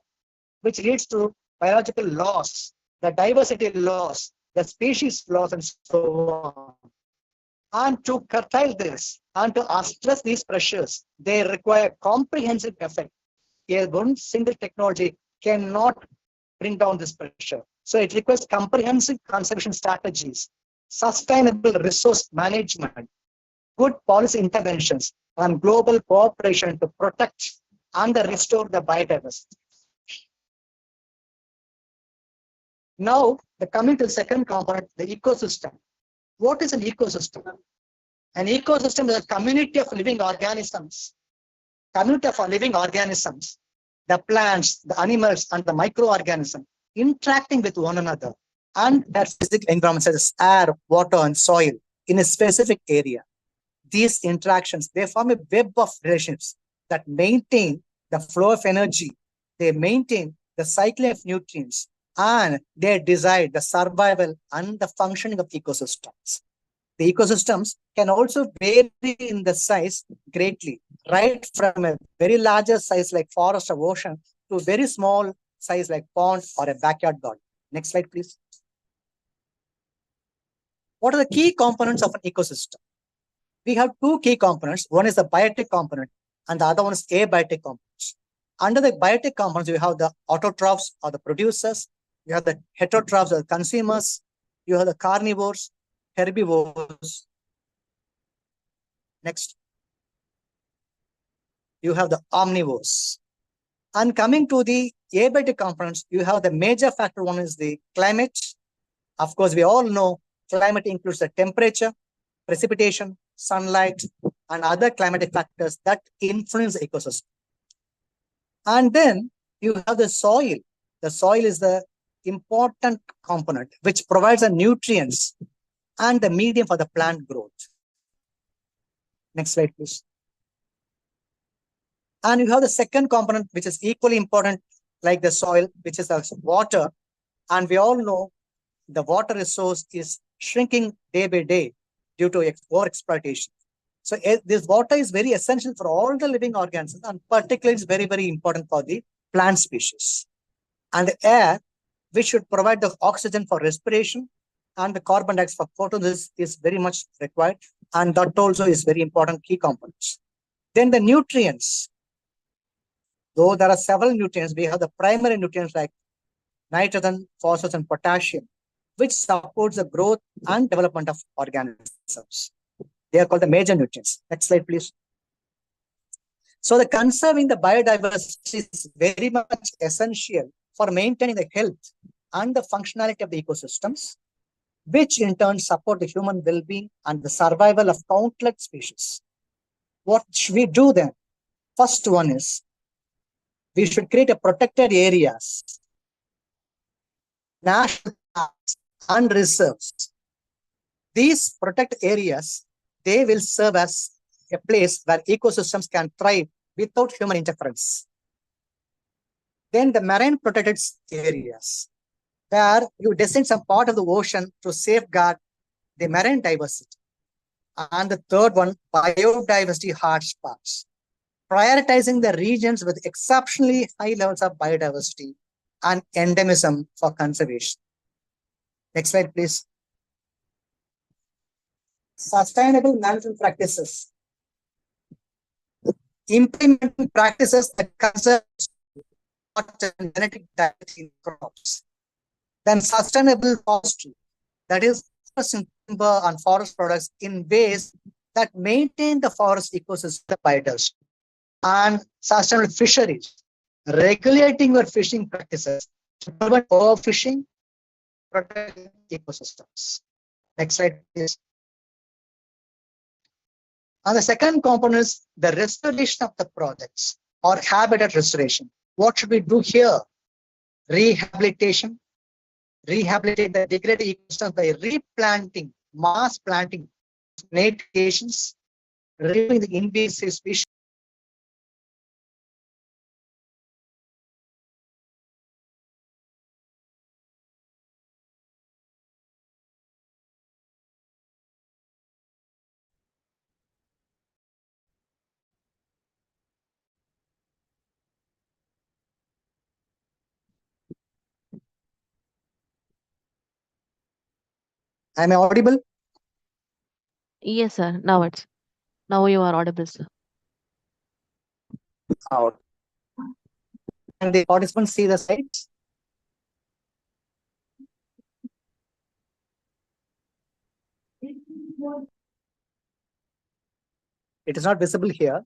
which leads to biological loss, the diversity loss, the species loss, and so on. And to curtail this and to address these pressures, they require comprehensive effort. One single technology cannot bring down this pressure. So it requires comprehensive conservation strategies, sustainable resource management, good policy interventions, and global cooperation to protect and restore the biodiversity. Now, coming to the second component, the ecosystem. What is an ecosystem? An ecosystem is a community of living organisms. Community of living organisms, the plants, the animals, and the microorganisms interacting with one another and their physical environment such as air, water, and soil in a specific area. These interactions, they form a web of relationships that maintain the flow of energy, they maintain the cycle of nutrients, and they decide the survival and the functioning of ecosystems. The ecosystems can also vary in the size greatly, right from a very larger size like forest or ocean to a very small size like pond or a backyard garden. Next slide, please. What are the key components of an ecosystem? We have two key components. One is the biotic component and the other one is abiotic components. Under the biotic components, you have the autotrophs or the producers, you have the heterotrophs or the consumers, you have the carnivores, herbivores. Next. You have the omnivores. And coming to the abiotic components, you have the major factor. One is the climate. Of course, we all know climate includes the temperature, precipitation, sunlight, and other climatic factors that influence the ecosystem. And then you have the soil. The soil is the important component which provides the nutrients and the medium for the plant growth. Next slide, please. And you have the second component, which is equally important, like the soil, which is the water. And we all know the water resource is shrinking day by day due to overexploitation. So this water is very essential for all the living organisms, and particularly it's very, very important for the plant species. And the air, which should provide the oxygen for respiration, and the carbon dioxide for photosynthesis is very much required. And that also is very important key components. Then the nutrients. Though there are several nutrients, we have the primary nutrients like nitrogen, phosphorus, and potassium, which supports the growth and development of organisms. They are called the major nutrients. Next slide, please. So the conserving the biodiversity is very much essential for maintaining the health and the functionality of the ecosystems, which in turn support the human well-being and the survival of countless species. What should we do then? First one is, we should create a protected areas, national parks and reserves. These protected areas, they will serve as a place where ecosystems can thrive without human interference. Then the marine protected areas, where you designate some part of the ocean to safeguard the marine diversity. And the third one, biodiversity hotspots, prioritizing the regions with exceptionally high levels of biodiversity and endemism for conservation. Next slide, please. Sustainable management practices. Implementing practices that conserve genetic diversity in crops. Then sustainable forestry, that is timber and forest products in ways that maintain the forest ecosystem biodiversity. And sustainable fisheries, regulating your fishing practices to prevent overfishing, protect ecosystems. Next slide, please. And the second component is the restoration of the projects or habitat restoration. What should we do here? Rehabilitation. Rehabilitate the degraded ecosystems by replanting, mass planting, native locations, removing the invasive species. Am I audible? Yes, sir. Now you are audible, sir. Out. And the participants see the slides? It is not visible here.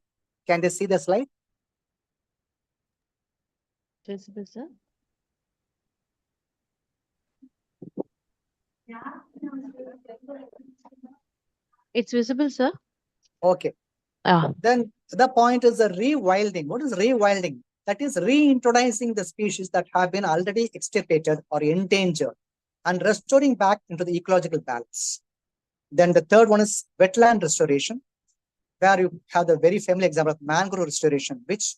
Can they see the slide? Visible, sir. It's visible, sir. Okay. Then the point is the rewilding. What is rewilding? That is reintroducing the species that have been already extirpated or endangered and restoring back into the ecological balance. Then the third one is wetland restoration, where you have the very familiar example of mangrove restoration, which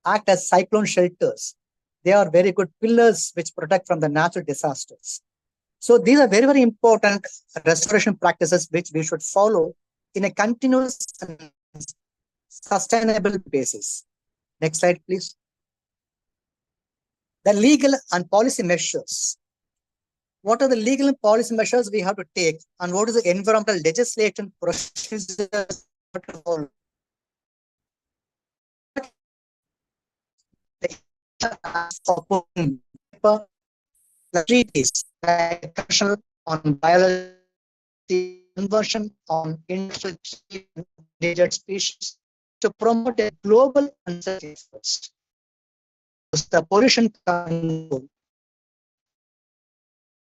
act as cyclone shelters. They are very good pillars which protect from the natural disasters. So these are very, very important restoration practices which we should follow in a continuous and sustainable basis. Next slide, please. The legal and policy measures. What are the legal and policy measures we have to take, and what is the environmental legislation procedures to follow? Treaties on biology, conversion on endangered species to promote a global efforts. The pollution control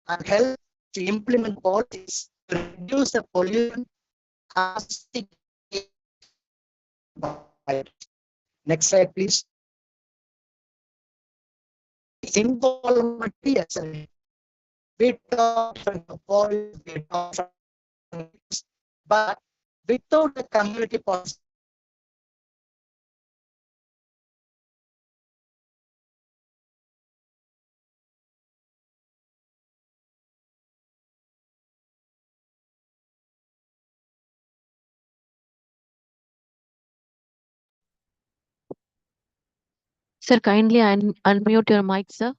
and help to implement policies to reduce the pollution. Next slide, please. Involvement, yes, we talk from the policy, we talk from, but without the community policy. Sir, kindly unmute your mic, sir.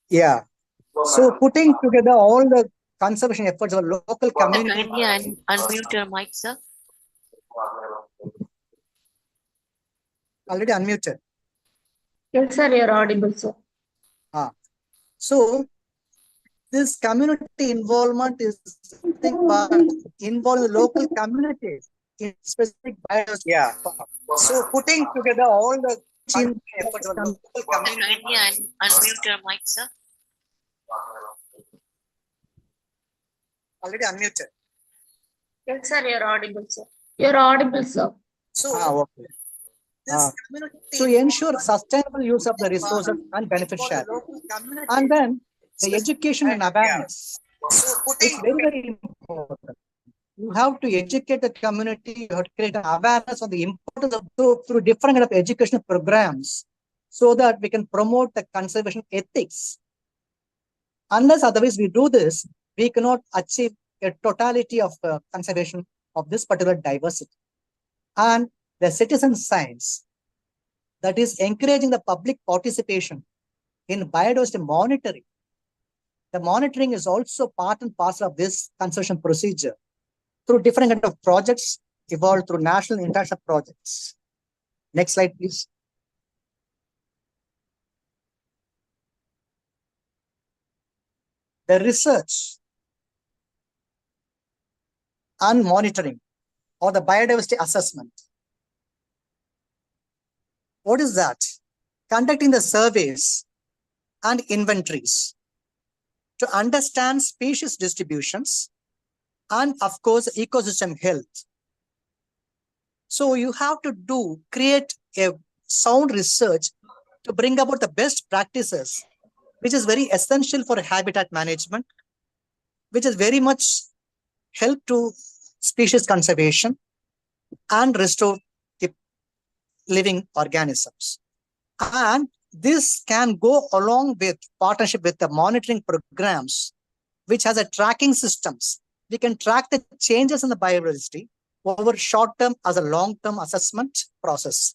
Yeah. So putting together all the conservation efforts of local community. Kindly unmute your mic, sir. Already unmuted. Yes, sir, you're audible, sir. So this community involvement is something but involving the local communities in specific biodiversity. Yeah. So putting together all the efforts of the local community. Unmute your mic, sir. Already unmuted. Yes, sir, you're audible, sir. You're audible, sir. So okay. To ensure sustainable use of the resources and benefit sharing. And then the education and awareness. It's very, very important. You have to educate the community, you have to create an awareness on the importance of through different kind of educational programs so that we can promote the conservation ethics. Unless otherwise we do this, we cannot achieve a totality of conservation of this particular diversity. And the citizen science that is encouraging the public participation in biodiversity monitoring. The monitoring is also part and parcel of this conservation procedure through different kind of projects evolved through national and international projects. Next slide, please. The research and monitoring or the biodiversity assessment. What is that? Conducting the surveys and inventories to understand species distributions and of course ecosystem health. So you have to create a sound research to bring about the best practices, which is very essential for habitat management, which is very much help to species conservation and restore the living organisms. And this can go along with partnership with the monitoring programs, which has a tracking systems. We can track the changes in the biodiversity over short-term as a long-term assessment process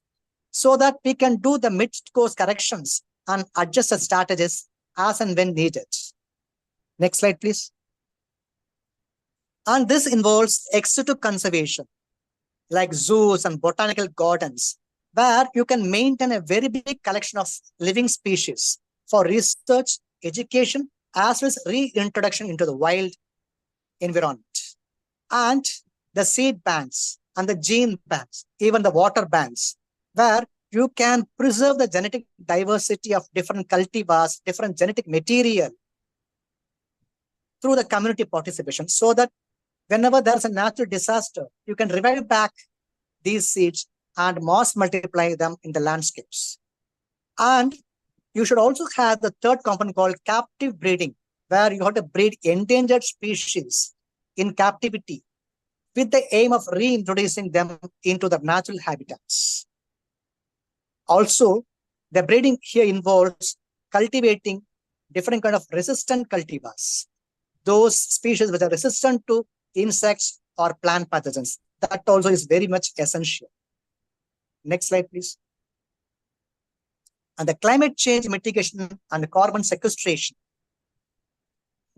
so that we can do the mid-course corrections and adjust the strategies as and when needed. Next slide, please. And this involves ex situ conservation, like zoos and botanical gardens, where you can maintain a very big collection of living species for research, education, as well as reintroduction into the wild environment. And the seed banks and the gene banks, even the water banks, where you can preserve the genetic diversity of different cultivars, different genetic material through the community participation, so that whenever there's a natural disaster, you can revive back these seeds and mass multiply them in the landscapes. And you should also have the third component called captive breeding, where you have to breed endangered species in captivity with the aim of reintroducing them into the natural habitats. Also, the breeding here involves cultivating different kind of resistant cultivars, those species which are resistant to insects or plant pathogens. That also is very much essential. Next slide, please. And the climate change mitigation and carbon sequestration.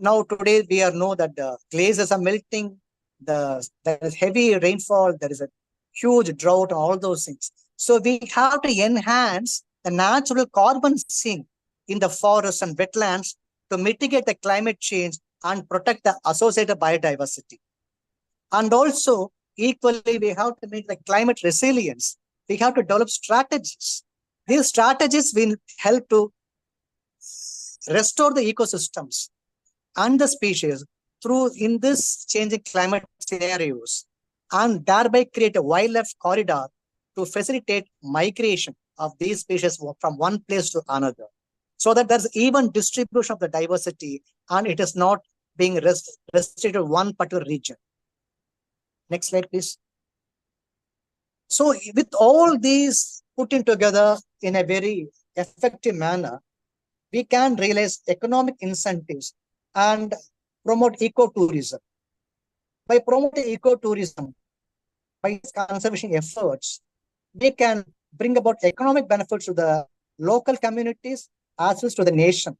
Now, today we know that the glaciers are melting, there is heavy rainfall, there is a huge drought, and all those things. So we have to enhance the natural carbon sink in the forests and wetlands to mitigate the climate change and protect the associated biodiversity. And also, equally, we have to make the climate resilience. We have to develop strategies. These strategies will help to restore the ecosystems and the species through in this changing climate scenarios, and thereby create a wildlife corridor to facilitate migration of these species from one place to another, so that there's even distribution of the diversity and it is not being restricted to one particular region. Next slide, please. So with all these put in together in a very effective manner, we can realize economic incentives and promote ecotourism. By promoting ecotourism, by conservation efforts, we can bring about economic benefits to the local communities as well as to the nation.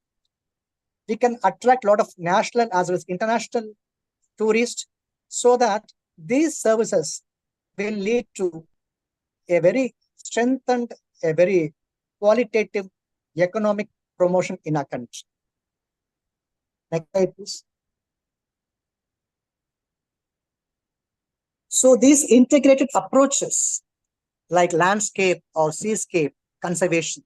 We can attract a lot of national as well as international tourists, so that these services will lead to a very strengthened a very qualitative economic promotion in our country. Next slide, please. So these integrated approaches like landscape or seascape conservation,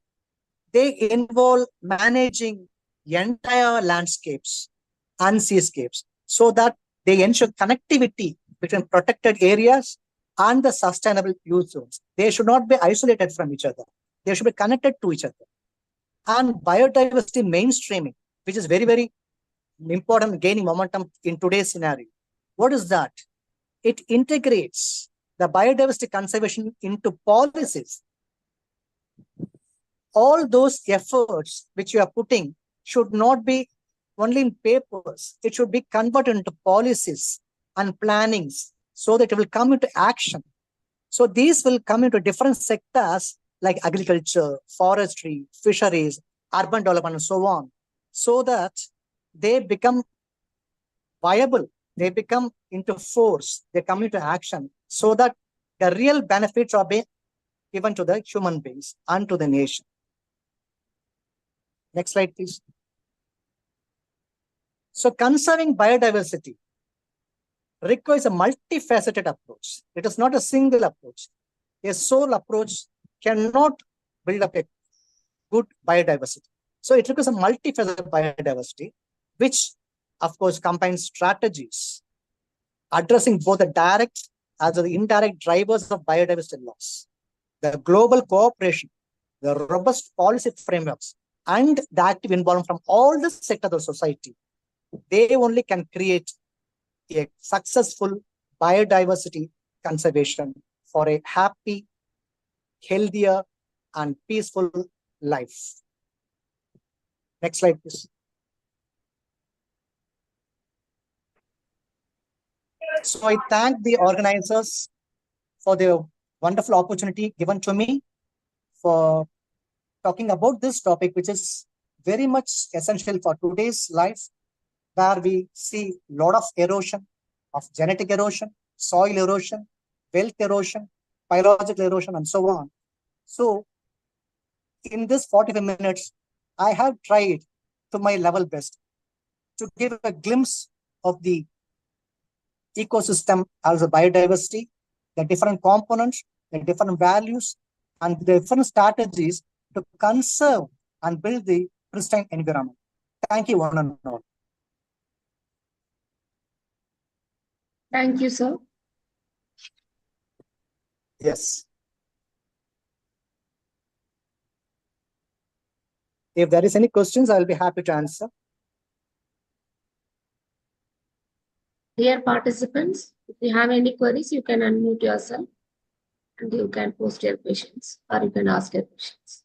they involve managing entire landscapes and seascapes so that they ensure connectivity between protected areas and the sustainable use zones. They should not be isolated from each other. They should be connected to each other. And biodiversity mainstreaming, which is very, very important, gaining momentum in today's scenario. What is that? It integrates the biodiversity conservation into policies. All those efforts which you are putting should not be only in papers. It should be converted into policies and plannings so that it will come into action. So these will come into different sectors like agriculture, forestry, fisheries, urban development, and so on, so that they become viable, they become into force, they come into action, so that the real benefits are being given to the human beings and to the nation. Next slide, please. So conserving biodiversity requires a multifaceted approach. It is not a single approach. A sole approach cannot build up a good biodiversity. So it requires a multifaceted biodiversity, which of course combines strategies addressing both the direct as well as the indirect drivers of biodiversity loss, the global cooperation, the robust policy frameworks, and the active involvement from all the sectors of society. They only can create a successful biodiversity conservation for a happy, healthier, and peaceful life. Next slide, please. So I thank the organizers for the wonderful opportunity given to me for talking about this topic, which is very much essential for today's life, where we see a lot of erosion, of genetic erosion, soil erosion, wealth erosion, biological erosion, and so on. So in this 45 minutes, I have tried to my level best to give a glimpse of the ecosystem as a biodiversity, the different components, the different values, and the different strategies to conserve and build the pristine environment. Thank you, one and all. Thank you, sir. Yes. If there is any questions, I'll be happy to answer. Dear participants, if you have any queries, you can unmute yourself and you can post your questions or you can ask your questions.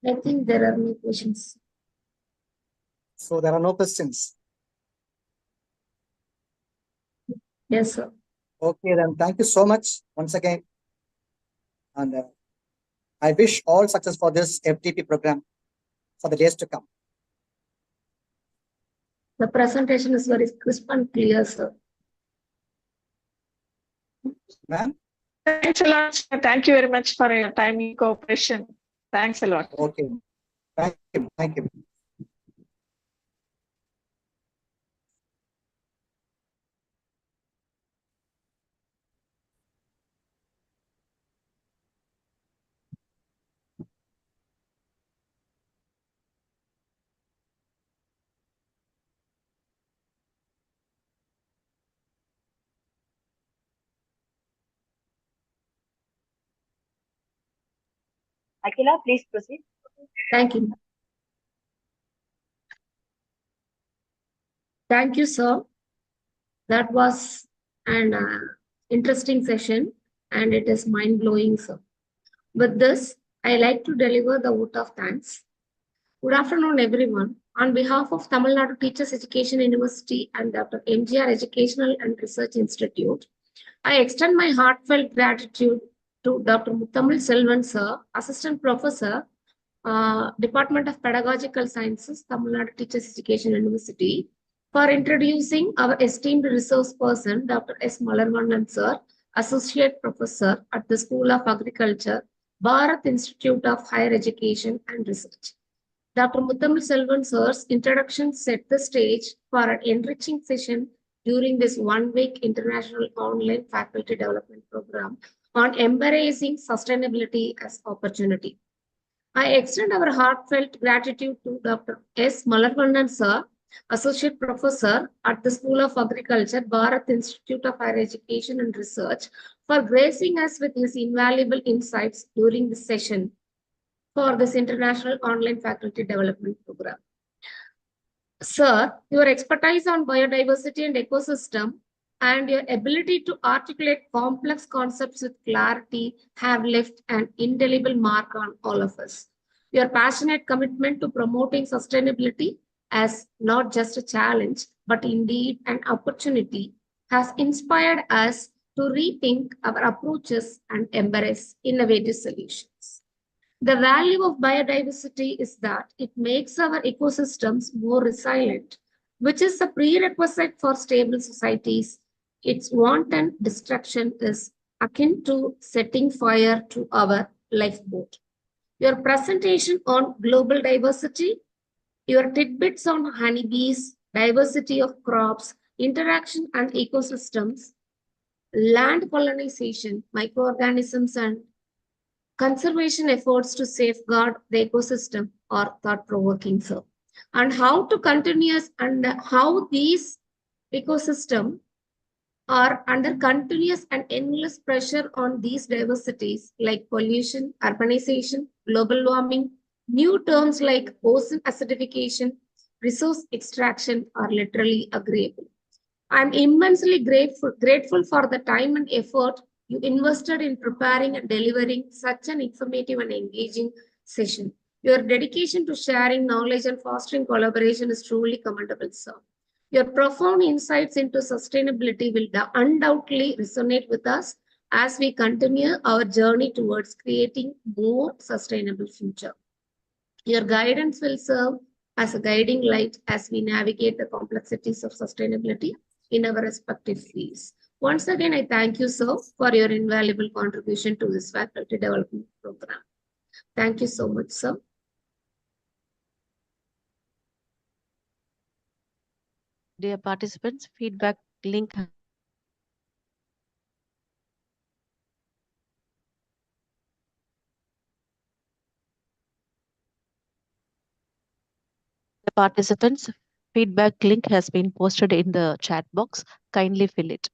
I think there are no questions. So there are no questions. Yes, sir. Okay, then thank you so much once again. And I wish all success for this FDP program for the days to come. The presentation is very crisp and clear, sir. Ma'am? Thanks a lot, sir. Thank you very much for your timely cooperation. Thanks a lot. Okay. Thank you. Thank you. Akila, please proceed. Thank you. Thank you, sir. That was an interesting session and it is mind-blowing, sir. With this, I like to deliver the vote of thanks. Good afternoon, everyone. On behalf of Tamil Nadu Teachers Education University and Dr. MGR Educational and Research Institute, I extend my heartfelt gratitude to Dr. Muthamil Selvan, sir, Assistant Professor, Department of Pedagogical Sciences, Tamil Nadu Teachers Education University, for introducing our esteemed resource person, Dr. S. Malarvannan, sir, Associate Professor at the School of Agriculture, Bharat Institute of Higher Education and Research. Dr. Muthamil Selvan, sir's introduction set the stage for an enriching session during this one-week international online faculty development program on embracing sustainability as opportunity. I extend our heartfelt gratitude to Dr. S. Malarvannan, sir, Associate Professor at the School of Agriculture, Bharat Institute of Higher Education and Research, for gracing us with his invaluable insights during this session for this international online faculty development program. Sir, your expertise on biodiversity and ecosystem and your ability to articulate complex concepts with clarity have left an indelible mark on all of us. Your passionate commitment to promoting sustainability as not just a challenge, but indeed an opportunity has inspired us to rethink our approaches and embrace innovative solutions. The value of biodiversity is that it makes our ecosystems more resilient, which is a prerequisite for stable societies. Its wanton destruction is akin to setting fire to our lifeboat. Your presentation on global diversity, your tidbits on honeybees, diversity of crops, interaction and ecosystems, land colonization, microorganisms, and conservation efforts to safeguard the ecosystem are thought-provoking, sir. And how to continuous and how these ecosystems are under continuous and endless pressure on these diversities like pollution, urbanization, global warming, new terms like ocean acidification, resource extraction are literally agreeable. I'm immensely grateful for the time and effort you invested in preparing and delivering such an informative and engaging session. Your dedication to sharing knowledge and fostering collaboration is truly commendable, sir. Your profound insights into sustainability will undoubtedly resonate with us as we continue our journey towards creating more sustainable future. Your guidance will serve as a guiding light as we navigate the complexities of sustainability in our respective fields. Once again, I thank you, sir, for your invaluable contribution to this faculty development program. Thank you so much, sir. Dear participants, feedback link. The participants' feedback link has been posted in the chat box. Kindly fill it.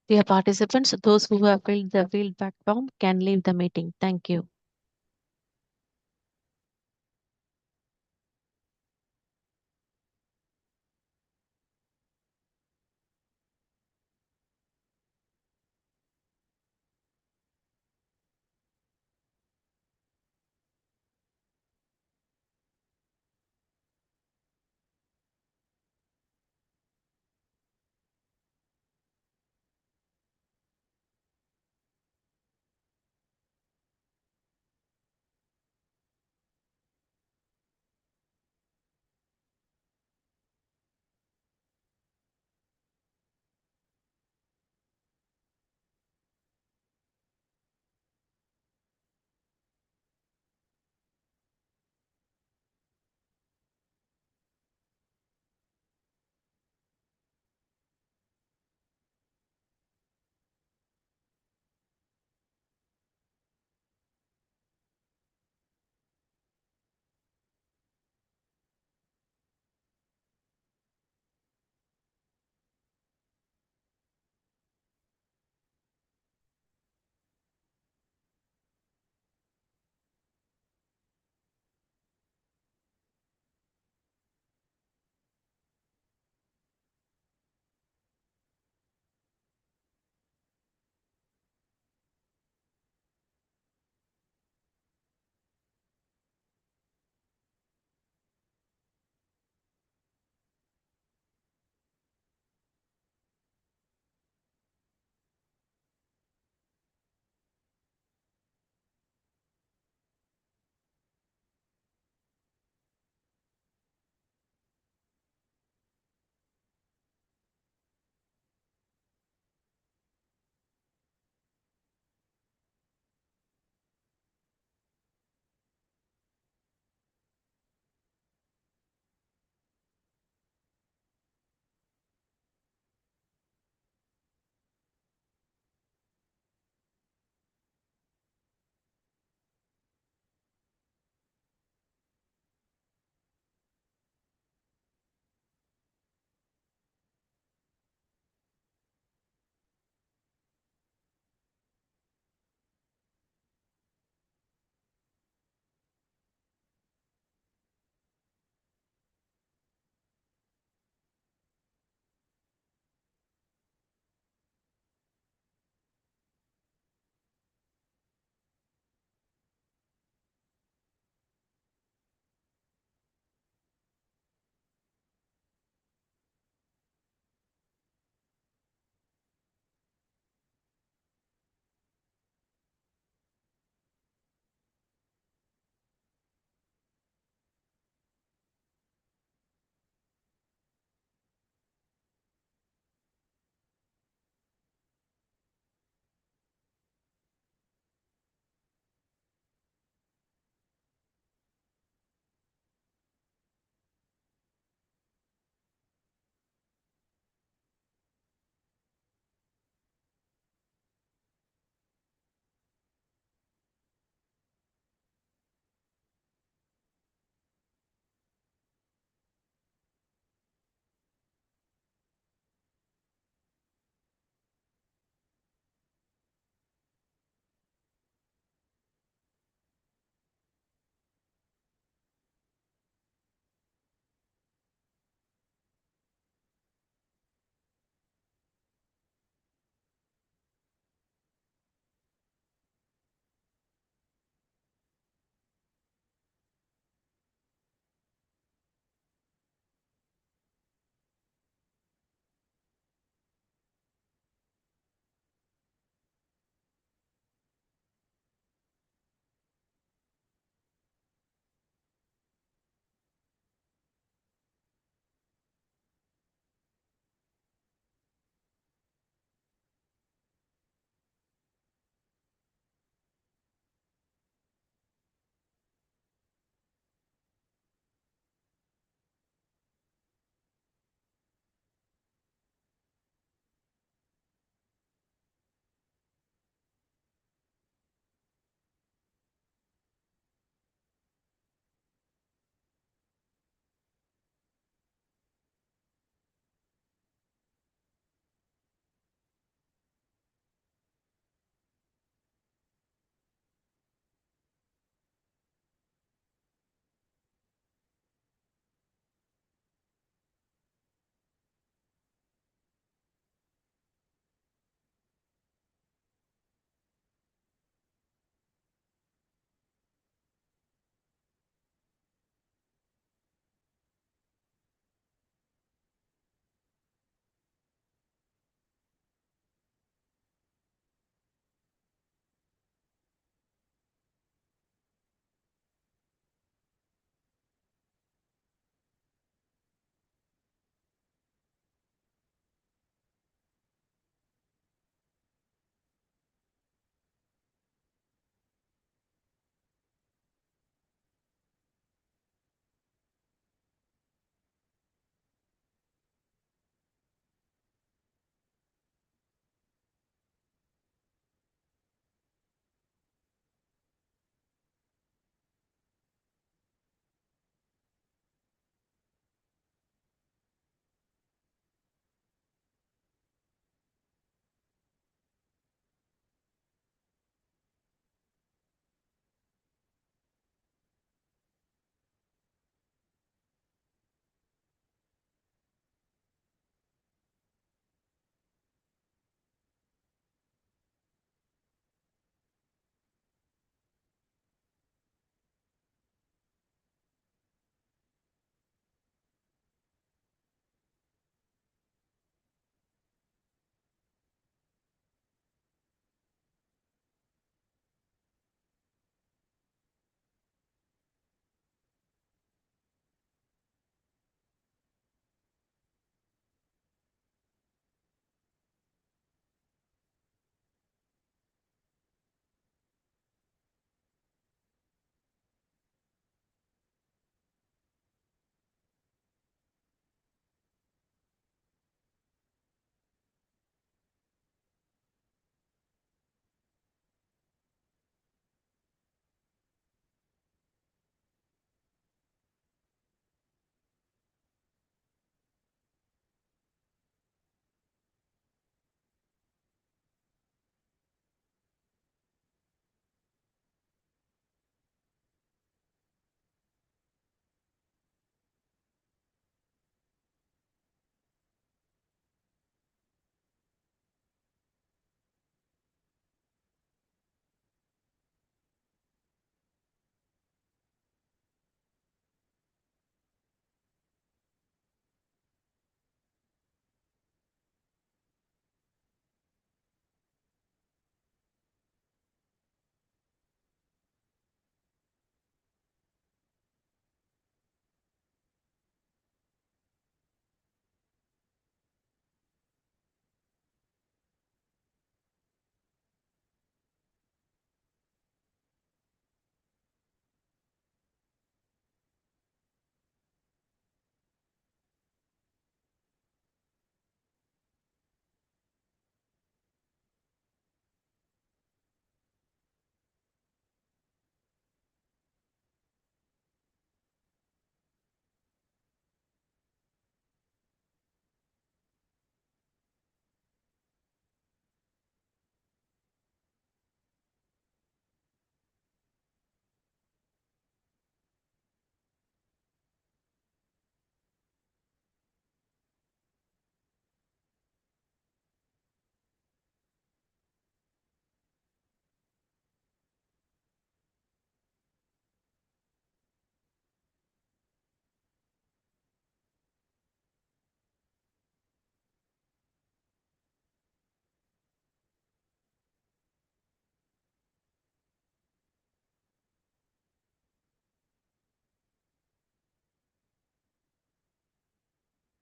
Dear participants, those who have filled the feedback form can leave the meeting. Thank you.